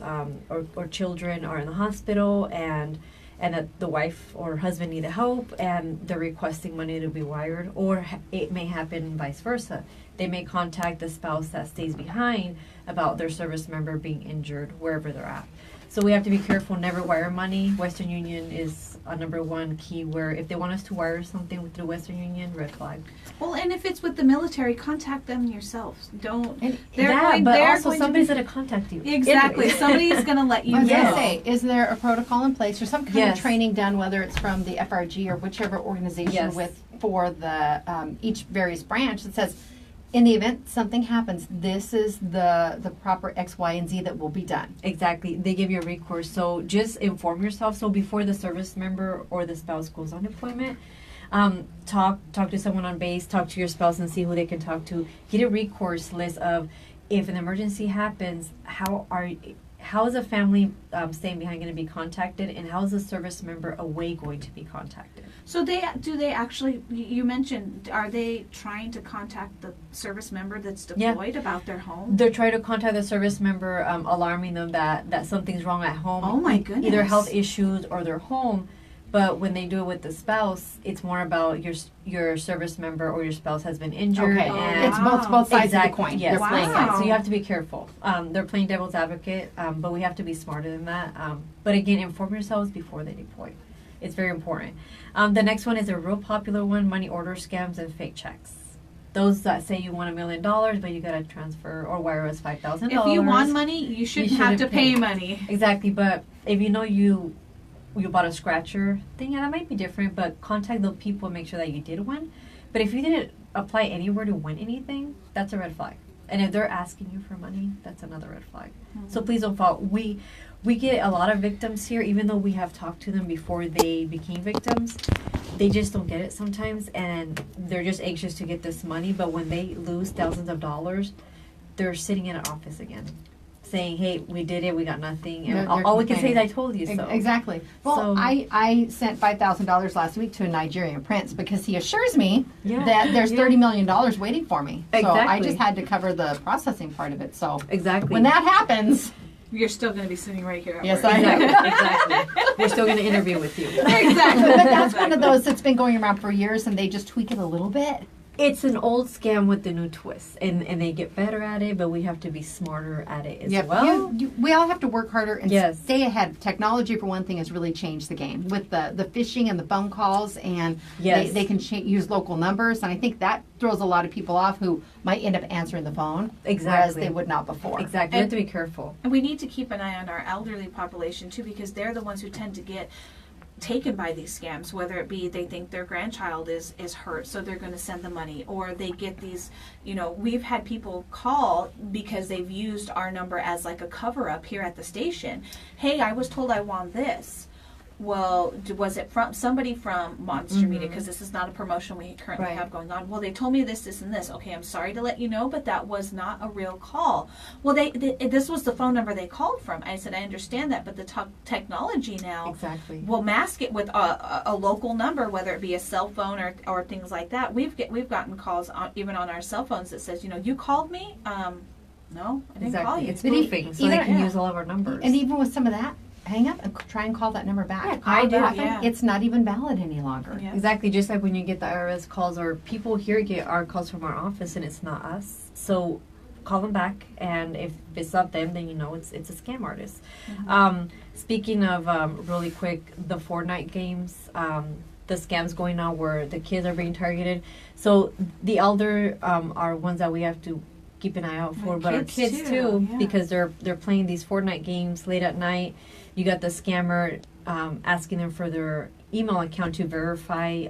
or children are in the hospital and that the wife or husband need help, and they're requesting money to be wired, or it may happen vice versa. They may contact the spouse that stays behind about their service member being injured wherever they're at. So we have to be careful, never wire money. Western Union is a #1 key where if they want us to wire something through Western Union, red flag. Well, and if it's with the military, contact them yourselves. Don't. And But also somebody's going to contact you. Exactly. Anyway. Somebody's going to let you I was know. going to say, is there a protocol in place or some kind Yes. of training done, whether it's from the FRG or whichever organization Yes. for the each various branch that says, in the event something happens, this is the proper X, Y, and Z that will be done. Exactly. They give you a recourse. So just inform yourself. So before the service member or the spouse goes on deployment, talk to someone on base, talk to your spouse and see who they can talk to. Get a recourse list of if an emergency happens, how is a family staying behind going to be contacted, and how is a service member away going to be contacted? So do they actually? You mentioned, are they trying to contact the service member that's Yeah. deployed about their home? They're trying to contact the service member, alarming them that something's wrong at home. Oh my goodness! Either health issues or their home. But when they do it with the spouse, it's more about your service member or your spouse has been injured. Okay, And it's both sides exactly, of the coin. yes. They're playing Wow. it. So you have to be careful. They're playing devil's advocate, but we have to be smarter than that. But again, inform yourselves before they deploy. It's very important. The next one is a real popular one: money order scams and fake checks. Those that say you want $1 million, but you got to transfer or wire us $5,000. If you want money, you shouldn't have to shouldn't pay pay. money. Exactly, but if you know you bought a scratcher thing, yeah, that might be different, but contact the people and make sure that you did win. But if you didn't apply anywhere to win anything, that's a red flag. And if they're asking you for money, that's another red flag. So please don't fall. We get a lot of victims here, even though we have talked to them before they became victims. They just don't get it sometimes, and they're just anxious to get this money. But when they lose thousands of dollars, they're sitting in an office again, saying, "Hey, we did it. We got nothing." And They're all we can say is, "I complaining. told you so." Exactly. Well, So- I sent $5,000 last week to a Nigerian prince because he assures me Yeah. that there's Yeah. $30 million waiting for me. So I Exactly. just had to cover the processing part of it. So Exactly. when that happens, You're still going to be sitting right here. At yes, work. I know. Exactly. We're still going to interview with you. Exactly. But that's one of those that's been going around for years, and they just tweak it a little bit. It's an old scam with the new twist, and they get better at it, but we have to be smarter at it as well. We all have to work harder and Yes. stay ahead. Technology, for one thing, has really changed the game with the phishing and the phone calls, and Yes. they can use local numbers, and I think that throws a lot of people off who might end up answering the phone, whereas Exactly. they would not before. Exactly. You have to be careful. And we need to keep an eye on our elderly population too, because they're the ones who tend to get taken by these scams, whether it be they think their grandchild is hurt, so they're going to send the money, or they get these, we've had people call because they've used our number as like a cover up here at the station. Hey, I was told I won this. Well, was it from somebody from Monster Media? Because this is not a promotion we currently Right. have going on. Well, they told me this, this, and this. Okay, I'm sorry to let you know, but that was not a real call. Well, this was the phone number they called from. I said, I understand that, but the technology now Exactly. will mask it with a local number, whether it be a cell phone or things like that. We've gotten calls even on our cell phones that says, you called me. No, I didn't call Exactly. you. It's spoofing, so they even- can yeah. use all of our numbers. And even with some of that, hang up and try and call that number back. Yeah, I do, Often, yeah. It's not even valid any longer. Yeah. Exactly, just like when you get the IRS calls, or people here get our calls from our office and it's not us. So call them back, and if it's not them, then it's a scam artist. Speaking of, really quick, the Fortnite games, the scams going on where the kids are being targeted. So the elder are ones that we have to keep an eye out for, And but our kids kids too, too, yeah. because they're playing these Fortnite games late at night. You got the scammer asking them for their email account to verify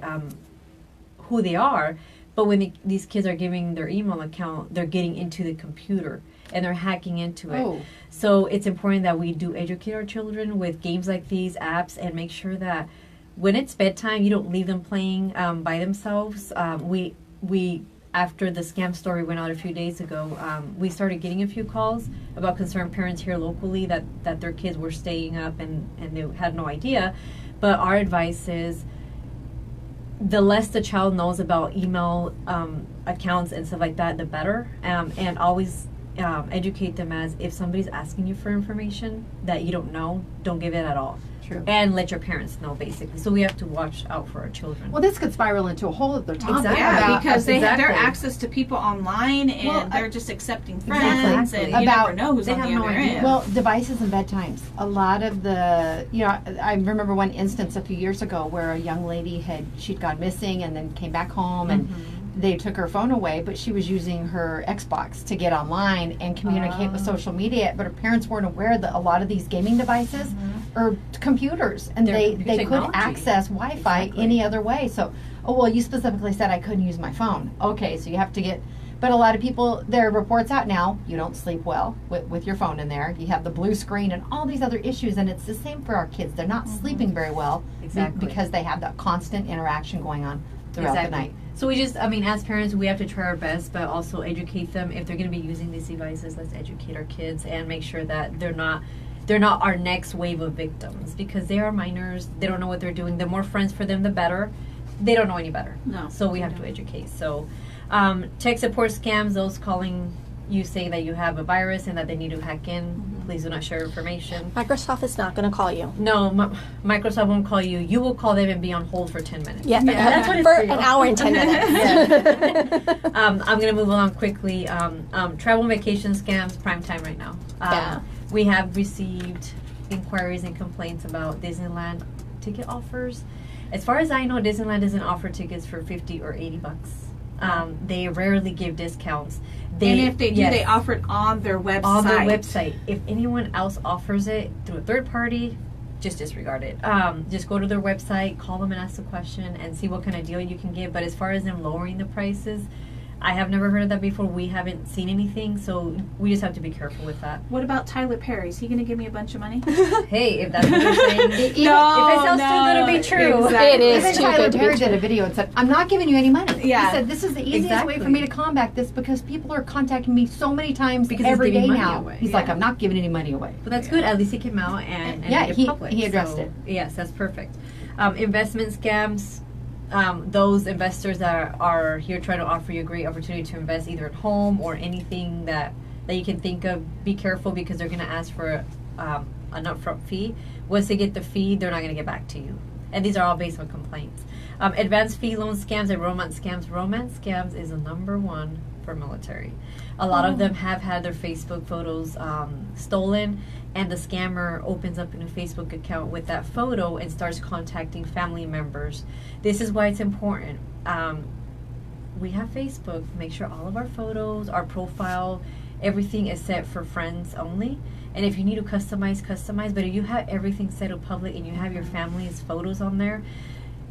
who they are, but when these kids are giving their email account, they're getting into the computer and they're hacking into it. Oh. So it's important that we do educate our children with games like these apps, and make sure that when it's bedtime, you don't leave them playing by themselves. We after the scam story went out a few days ago, we started getting a few calls about concerned parents here locally that their kids were staying up and they had no idea. But our advice is, the less the child knows about email accounts and stuff like that, the better. And always educate them as, if somebody's asking you for information that you don't know, don't give it at all. True. And let your parents know, basically. So we have to watch out for our children. Well, this could spiral into a whole other topic. Exactly. Yeah, about- because they have their Exactly. access to people online, and Well, they're just accepting friends, Exactly. and you About- never know who's they on the have no other idea. end. Well, devices and bedtimes. A lot of the, I remember one instance a few years ago where a young lady she'd gone missing and then came back home, and they took her phone away, but she was using her Xbox to get online and communicate with social media. But her parents weren't aware that a lot of these gaming devices are computers, and They're they computer could technology. access Wi-Fi Exactly. any other way. So, you specifically said I couldn't use my phone. Okay, so you have to get. But a lot of people, there are reports out now, you don't sleep well with your phone in there. You have the blue screen and all these other issues, and it's the same for our kids. They're not sleeping very well Exactly. because they have that constant interaction going on throughout the night. So we just, as parents, we have to try our best, but also educate them. If they're going to be using these devices, let's educate our kids and make sure that they're not our next wave of victims, because they are minors. They don't know what they're doing. The more friends for them, the better. They don't know any better. No, So we have to educate. So tech support scams, those calling you say that you have a virus and that they need to hack in, please do not share information. Microsoft is not going to call you. No, Microsoft won't call you. You will call them and be on hold for 10 minutes. Yeah, That's what it's for for. an hour and 10 minutes. I'm going to move along quickly. Travel and vacation scams, prime time right now. Yeah. We have received inquiries and complaints about Disneyland ticket offers. As far as I know, Disneyland doesn't offer tickets for $50 or $80. They rarely give discounts. and if they do, yes, they offer it on their website. on their website. If anyone else offers it through a third party, just disregard it. Just go to their website, call them and ask the question, and see what kind of deal you can get. But as far as them lowering the prices, I have never heard of that before. We haven't seen anything, so we just have to be careful with that. What about Tyler Perry? Is he going to give me a bunch of money? Hey, if that's what you're saying, No, if it sounds too good to be true. Exactly. It is Even too Tyler good to be Perry true. did a video and said, I'm not giving you any money. Yeah. He said, this is the easiest way for Exactly. me to combat this because people are contacting me so many times Because he's every giving day money now. away. He's like, I'm not giving any money away. But that's good. At least he came out and Yeah, made it he- public. he addressed So, it. Yes, that's perfect. Investment scams. Those investors that are here trying to offer you a great opportunity to invest either at home or anything that you can think of, be careful because they're going to ask for an upfront fee. Once they get the fee, they're not going to get back to you. And these are all based on complaints. Advanced fee loan scams and romance scams. Romance scams is the number one for military. A lot of them have had their Facebook photos stolen, and the scammer opens up a new Facebook account with that photo and starts contacting family members. This is why it's important. We have Facebook. Make sure all of our photos, our profile, everything is set for friends only. And if you need to customize. But if you have everything set to public and you have your family's photos on there,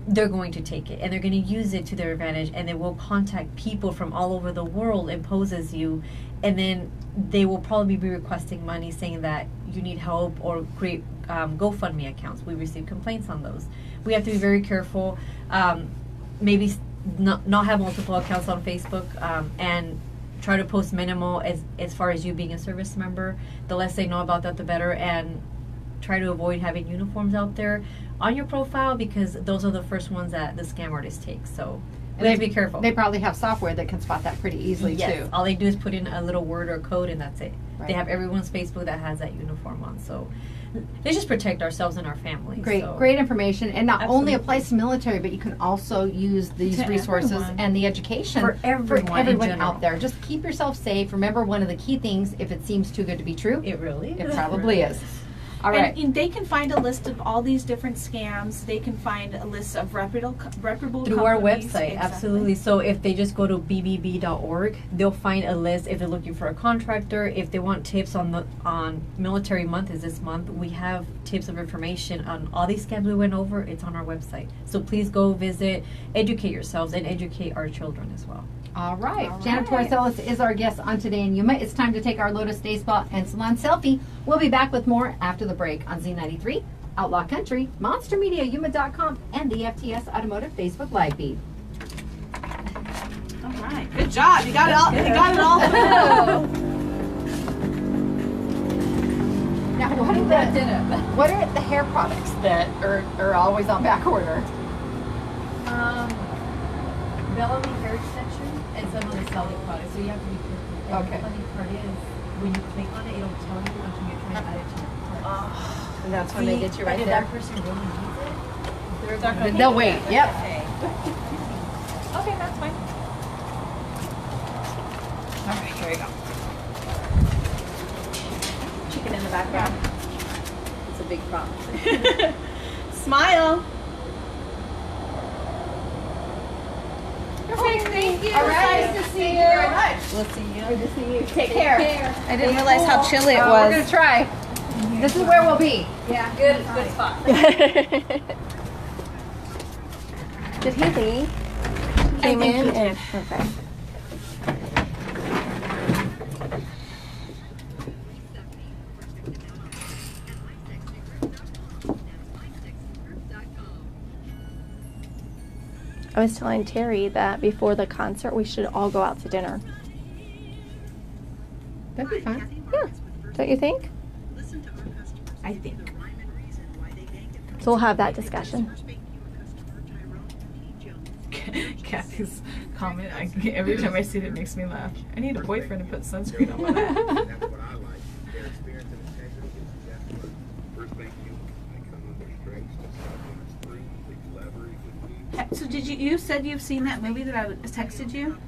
they're going to take it and they're going to use it to their advantage, and they will contact people from all over the world and pose as you, and then they will probably be requesting money, saying that you need help, or create GoFundMe accounts. We receive complaints on those. We have to be very careful. Maybe not have multiple accounts on Facebook, and try to post minimal as far as you being a service member. The less they know about that, the better. And try to avoid having uniforms out there on your profile, because those are the first ones that the scam artists take. So we have to be careful. They probably have software that can spot that pretty easily too. All they do is put in a little word or code, and that's it. Right. They have everyone's Facebook that has that uniform on. So they just protect ourselves and our families. Great information, and not only Absolutely. applies to military, but you can also use these To resources everyone. and the education For everyone in general. out there. Just keep yourself safe. Remember, one of the key things: if it seems too good to be true, It really it is. probably is. All right. And they can find a list of all these different scams. They can find a list of reputable Through our companies. website, Exactly. absolutely. So if they just go to bbb.org, they'll find a list. If they're looking for a contractor, if they want tips on Military Month is this month, we have tips of information on all these scams we went over. It's on our website. So please go visit, educate yourselves, and educate our children as well. All right. Janet Torricellas is our guest on Today in Yuma. It's time to take our Lotus Day Spa and Salon selfie. We'll be back with more after the break on Z93, Outlaw Country, Monster Media, Yuma.com, and the FTS Automotive Facebook Live feed. All right. Good job. You got it all. You got it all. Now, what are the hair products that are always on back order? Bellamy hair extension and some of the solid products. So you have to be careful. Okay. The funny part is, when you click on it, it'll tell you until you're trying to add it to your cart. And that's when they get you right If there. that person really needs it, they're going to They'll wait. Yep. Okay, that's fine. All right, here we go. Chicken in the background. It's a big problem. Smile. Perfect. Thank you. All right. Nice to see you. Very much. We'll see you. Good to see you. Take care. I didn't realize how chilly it We're going was. to try. This is where we'll be. Yeah, good spot. Did he leave? Came in and okay. I was telling Terry that before the concert we should all go out to dinner. That'd be fun. Yeah, don't you think? I think. So we'll have that discussion. Kathy's comment, every time I see it, it makes me laugh. I need a boyfriend to put sunscreen on my head. That's what I like. Their experience and integrity is exactly right. First, thank you. I come under strength. It's free. They collaborate with me. So did you said you've seen that movie that I texted you?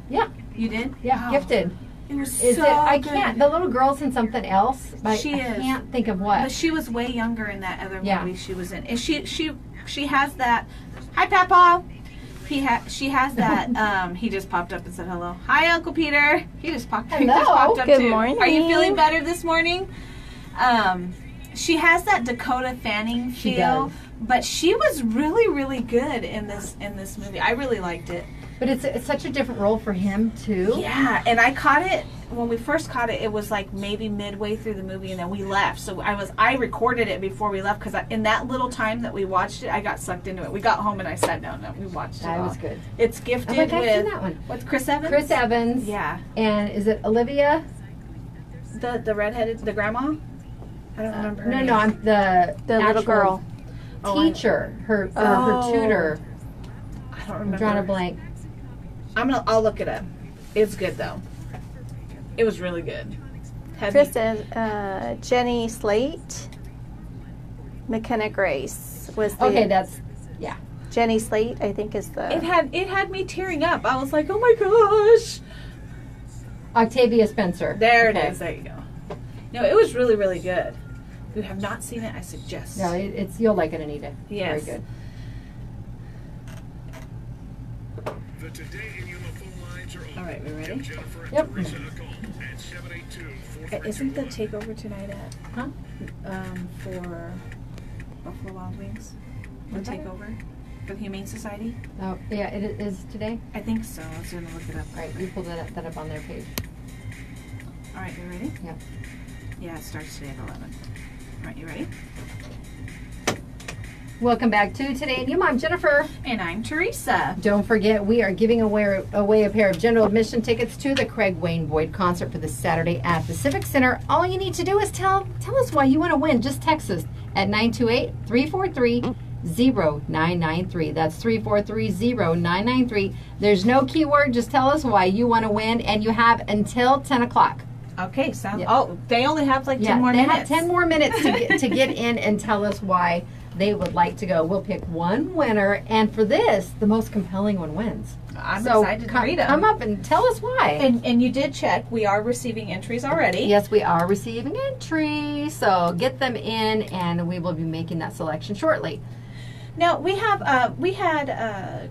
Yeah. You did? Yeah. Oh, Gifted. It was Is so it? I good. can't. The little girl's in something else, but She I is. can't think of But what. she was way younger in that other Yeah. movie she was in. And she has that. Hi, Papa. She has that. He just popped up and said hello. Hi, Uncle Peter. He just popped up. He just Hello. popped up Good too. morning. Are you feeling better this morning? She has that Dakota Fanning She feel, does. but she was really, really good in this movie. I really liked it. But it's such a different role for him too. Yeah, and I caught it when we first caught it. It was like maybe midway through the movie, and then we left. So I recorded it before we left because in that little time that we watched it, I got sucked into it. We got home and I sat down and we watched it. That all. was good. It's gifted I'm like, I've seen with that one. what's Chris Evans? Chris Evans. Yeah, And is it Olivia? the redheaded, the grandma. I don't remember. Her No, name. no, I'm the The little actual girl. teacher. Her Oh. tutor. I don't I'm remember. drawing a blank. I'll look it up. It's good though. It was really good. Heavy. Chris is Jenny Slate. McKenna Grace was the Okay, that's yeah. Jenny Slate, I think, is the. It had me tearing up. I was like, oh my gosh. Octavia Spencer. There Okay. it is. There you go. No, it was really, really good. If you have not seen it, I suggest. No, it's you'll like it, Anita. Yes. Very good. The Today in Yuma phone lines are open. All right, we ready? Give Jennifer and Yep. Teresa a call at 782-4321. Isn't the takeover tonight at Huh? for Buffalo Wild Wings? The takeover for the Humane Society? Oh, yeah, it is today. I think so. I was gonna look it up. All right, you pulled that up on their page. All right, you ready? Yeah. Yeah, it starts today at 11. All right, you ready? Welcome back to Today in Yuma. I'm Jennifer. And I'm Teresa. Don't forget, we are giving away a pair of general admission tickets to the Craig Wayne Boyd concert for this Saturday at the Civic Center. All you need to do is tell us why you want to win. Just text us at 928-343-0993. That's 343-0993. There's no keyword. Just tell us why you want to win, and you have until 10 o'clock. Okay, sounds. Yeah. Oh, they only have like 10 more they minutes. have 10 more minutes to get in and tell us why they would like to go. We'll pick one winner, and for this, the most compelling one wins. I'm So excited to read them. come up and tell us why. And you did check. We are receiving entries already. Yes, we are receiving entries, so get them in, and we will be making that selection shortly. Now we had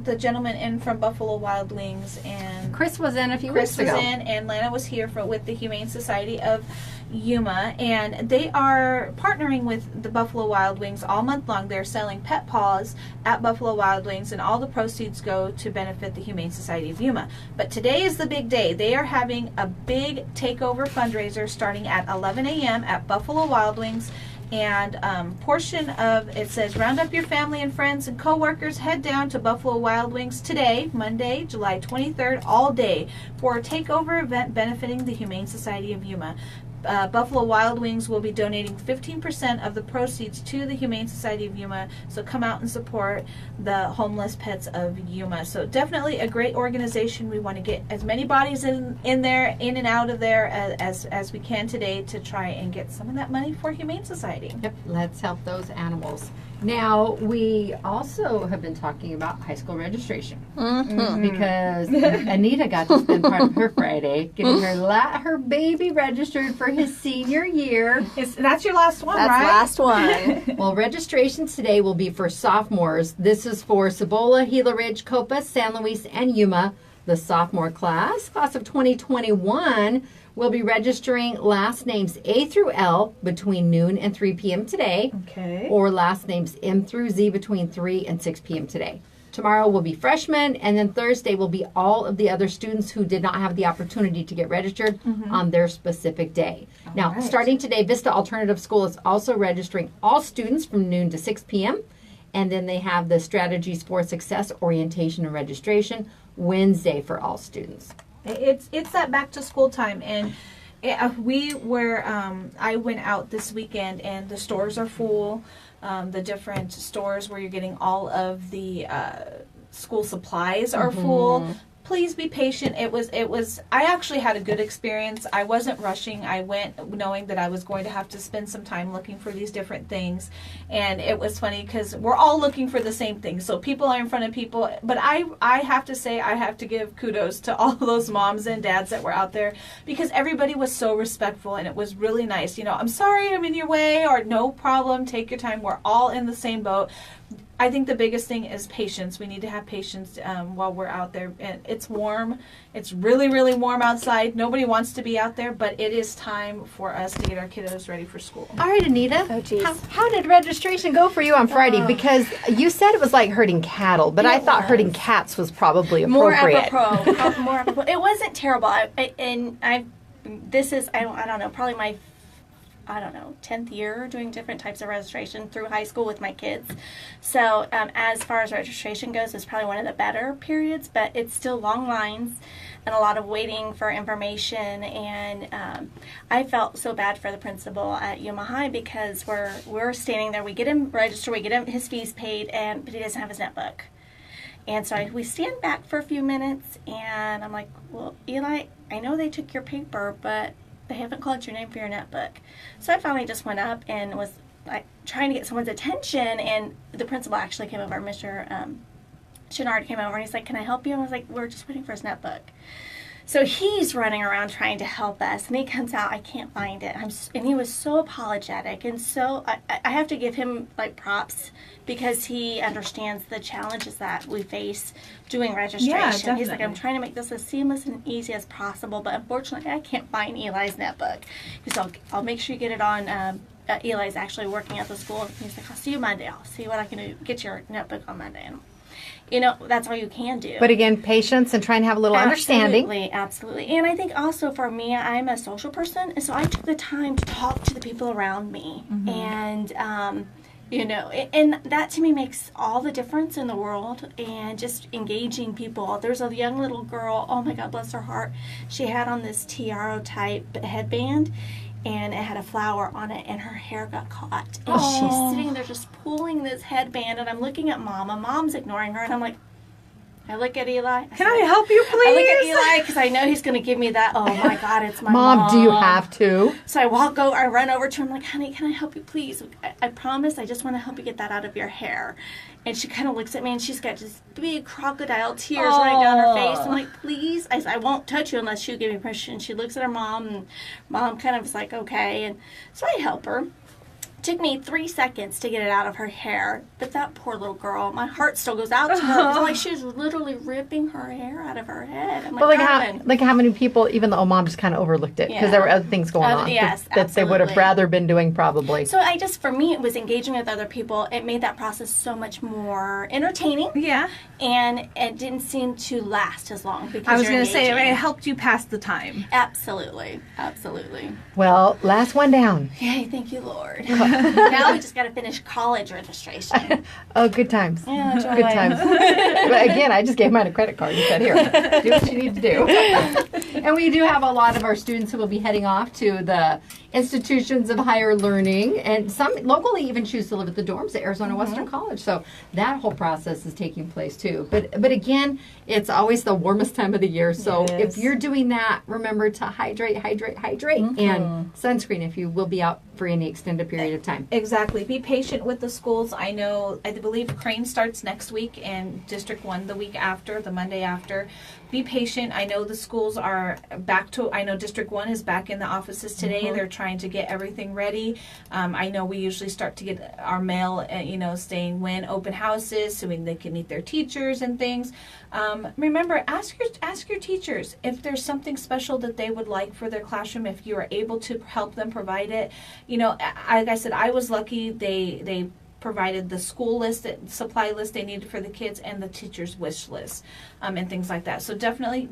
the gentleman in from Buffalo Wild Wings, and Chris was in a few Chris weeks was ago. in, and Lana was here with the Humane Society of Yuma, and they are partnering with the Buffalo Wild Wings all month long. They're selling pet paws at Buffalo Wild Wings, and all the proceeds go to benefit the Humane Society of Yuma. But today is the big day. They are having a big takeover fundraiser starting at 11 a.m. at Buffalo Wild Wings. And portion of it says, round up your family and friends and co-workers, head down to Buffalo Wild Wings today, Monday, July 23rd, all day for a takeover event benefiting the Humane Society of Yuma. Buffalo Wild Wings will be donating 15% of the proceeds to the Humane Society of Yuma, so come out and support the homeless pets of Yuma. So definitely a great organization. We want to get as many bodies in there, in and out of there as we can today to try and get some of that money for Humane Society. Yep, let's help those animals. Now, we also have been talking about high school registration because Anita got to spend part of her Friday getting her baby registered for his senior year. That's your last one, That's right? last one. Well, registrations today will be for sophomores. This is for Cibola, Gila Ridge, Copa, San Luis, and Yuma. The sophomore class of 2021, will be registering last names A through L between noon and 3 p.m. today, Okay. or last names M through Z between 3 and 6 p.m. today. Tomorrow will be freshmen, and then Thursday will be all of the other students who did not have the opportunity to get registered on their specific day. Now, right. starting today, Vista Alternative School is also registering all students from noon to 6 p.m., and then they have the Strategies for Success orientation and registration Wednesday for all students. It's that back to school time, and I went out this weekend, and the stores are full. The different stores where you're getting all of the school supplies are full. Please be patient. I actually had a good experience. I wasn't rushing. I went knowing that I was going to have to spend some time looking for these different things. And it was funny because we're all looking for the same thing. So people are in front of people. But I have to say, I have to give kudos to all those moms and dads that were out there, because everybody was so respectful, and it was really nice. You know, I'm sorry I'm in your way, or no problem, take your time. We're all in the same boat. I think the biggest thing is patience. We need to have patience while we're out there. And it's warm. It's really, really warm outside. Nobody wants to be out there, but it is time for us to get our kiddos ready for school. All right, Anita. Oh, geez. How did registration go for you on Friday? Because you said it was like herding cattle, but I thought herding cats was probably appropriate. More apropos. It wasn't terrible. This is I don't know, probably my 10th year doing different types of registration through high school with my kids. So as far as registration goes, it's probably one of the better periods, but it's still long lines and a lot of waiting for information. And I felt so bad for the principal at Yuma High, because we're standing there, we get him registered, we get him his fees paid, but he doesn't have his netbook. And so we stand back for a few minutes, and I'm like, well, Eli, I know they took your paper, but they haven't called your name for your netbook. So I finally just went up and was like trying to get someone's attention, and the principal actually came over, Mr. Chenard came over, and he's like, "Can I help you?" And I was like, "We're just waiting for his notebook." So he's running around trying to help us, and he comes out, I can't find it. And he was so apologetic, and so I have to give him like props because he understands the challenges that we face doing registration. He's like, "I'm trying to make this as seamless and easy as possible, but unfortunately I can't find Eli's notebook." He's like, "I'll make sure you get it on." Eli's actually working at the school. He's like, "I'll see you Monday. I'll see what I can do. Get your notebook on Monday." And, you know, that's all you can do. But again, patience and trying to have a little understanding. Absolutely. And I think also for me, I'm a social person, and so I took the time to talk to the people around me. And, you know, and that to me makes all the difference in the world, and just engaging people. There's a young little girl, oh my God, bless her heart. She had on this tiara type headband, and it had a flower on it, and her hair got caught. And she's sitting there just pulling this headband, and I'm looking at Mom, and Mom's ignoring her, and I'm like, I look at Eli. Can I help you, please? I look at Eli because I know he's going to give me that, oh my God, it's my Mom, do you have to? So I run over to him like, "Honey, can I help you, please? I promise, I just want to help you get that out of your hair." And she kind of looks at me, and she's got just big crocodile tears running down her face. I'm like, "Please?" I said, "I won't touch you unless you give me permission." She looks at her mom, and Mom kind of is like, "Okay." And so I help her. Took me 3 seconds to get it out of her hair, but that poor little girl, my heart still goes out to her. It's like she was literally ripping her hair out of her head. I'm But like how many people, even though Mom just kind of overlooked it because there were other things going on that they would have rather been doing probably. So for me, it was engaging with other people. It made that process so much more entertaining. Yeah. And it didn't seem to last as long because I was going to say, it helped you pass the time. Absolutely. Absolutely. Well, last one down. Yay, thank you, Lord. Now we just got to finish college registration. Oh, good times. Yeah, good times. But again, I just gave mine a credit card and said, "Here, do what you need to do." And we do have a lot of our students who will be heading off to the institutions of higher learning, and some locally even choose to live at the dorms at Arizona Western College. So that whole process is taking place too. But again, it's always the warmest time of the year. So if you're doing that, remember to hydrate, and sunscreen if you will be out for any extended period of time. Exactly. Be patient with the schools. I believe Crane starts next week and District 1 the week after, the Monday after. Be patient. I know the schools are I know District 1 is back in the offices today. They're trying to get everything ready. I know we usually start to get our mail, saying when open houses so they can meet their teachers and things. Remember, ask your teachers if there's something special that they would like for their classroom, if you are able to help them provide it. Like I said, I was lucky. They provided the school list, supply list they needed for the kids, and the teacher's wish list, and things like that. So definitely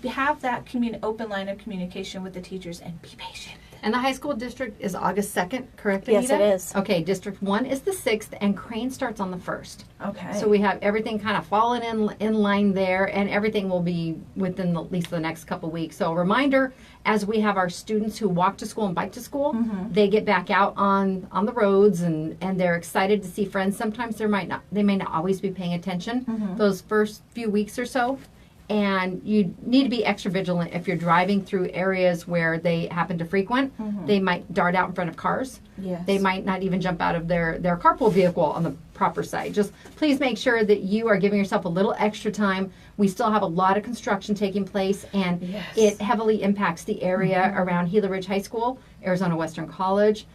have that open line of communication with the teachers, and be patient. And the high school district is August 2nd, correct, Yes, Anita? it is. Okay, District 1 is the 6th, and Crane starts on the 1st. Okay. So we have everything kind of falling in line there, and everything will be within at least the next couple weeks. So a reminder, as we have our students who walk to school and bike to school, they get back out on the roads, and they're excited to see friends. Sometimes they may not always be paying attention those first few weeks or so. And you need to be extra vigilant if you're driving through areas where they happen to frequent. They might dart out in front of cars. Yes. They might not even jump out of their carpool vehicle on the proper side. Just please make sure that you are giving yourself a little extra time. We still have a lot of construction taking place, and it heavily impacts the area around Gila Ridge High School, Arizona Western College,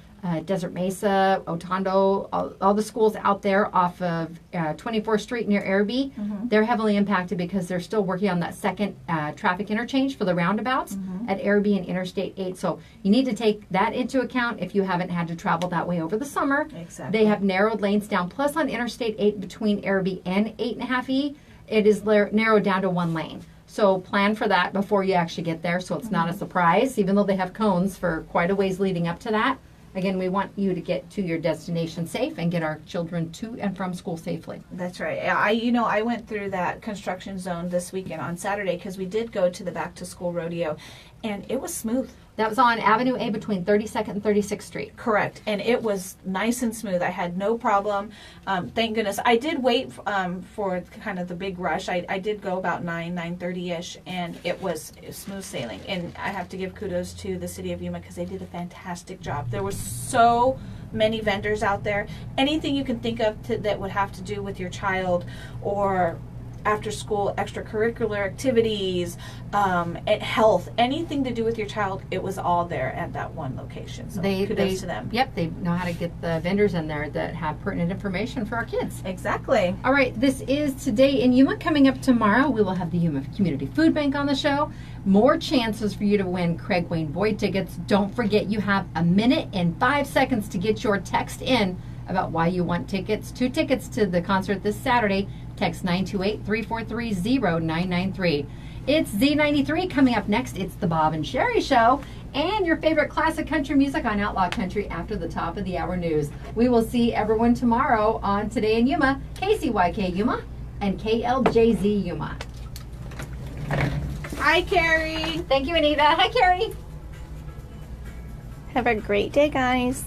Desert Mesa, Otondo, all the schools out there off of 24th Street near Araby. They're heavily impacted because they're still working on that second traffic interchange for the roundabouts at Araby and Interstate 8. So you need to take that into account if you haven't had to travel that way over the summer. Exactly. They have narrowed lanes down. Plus on Interstate 8 between Araby and 8.5E, it is narrowed down to one lane. So plan for that before you actually get there, so it's not a surprise, even though they have cones for quite a ways leading up to that. Again, we want you to get to your destination safe and get our children to and from school safely. That's right. I went through that construction zone this weekend on Saturday because we did go to the back to school rodeo, and it was smooth. That was on Avenue A between 32nd and 36th Street. Correct. And it was nice and smooth. I had no problem. Thank goodness. I did wait for kind of the big rush. I did go about 9:30ish, and it was smooth sailing. And I have to give kudos to the city of Yuma because they did a fantastic job. There was so many vendors out there. Anything you can think of that would have to do with your child, or after school extracurricular activities, health, anything to do with your child, it was all there at that one location. So kudos to them. Yep, they know how to get the vendors in there that have pertinent information for our kids. Exactly. All right, this is Today in Yuma. Coming up tomorrow, we will have the Yuma Community Food Bank on the show. More chances for you to win Craig Wayne Boyd tickets. Don't forget, you have a minute and 5 seconds to get your text in about why you want tickets. 2 tickets to the concert this Saturday. Text 928-343-0993. It's Z93 coming up next. It's the Bob and Sherry Show and your favorite classic country music on Outlaw Country after the top of the hour news. We will see everyone tomorrow on Today in Yuma, KCYK Yuma and KLJZ Yuma. Hi, Carrie. Thank you, Anita. Hi, Carrie. Have a great day, guys.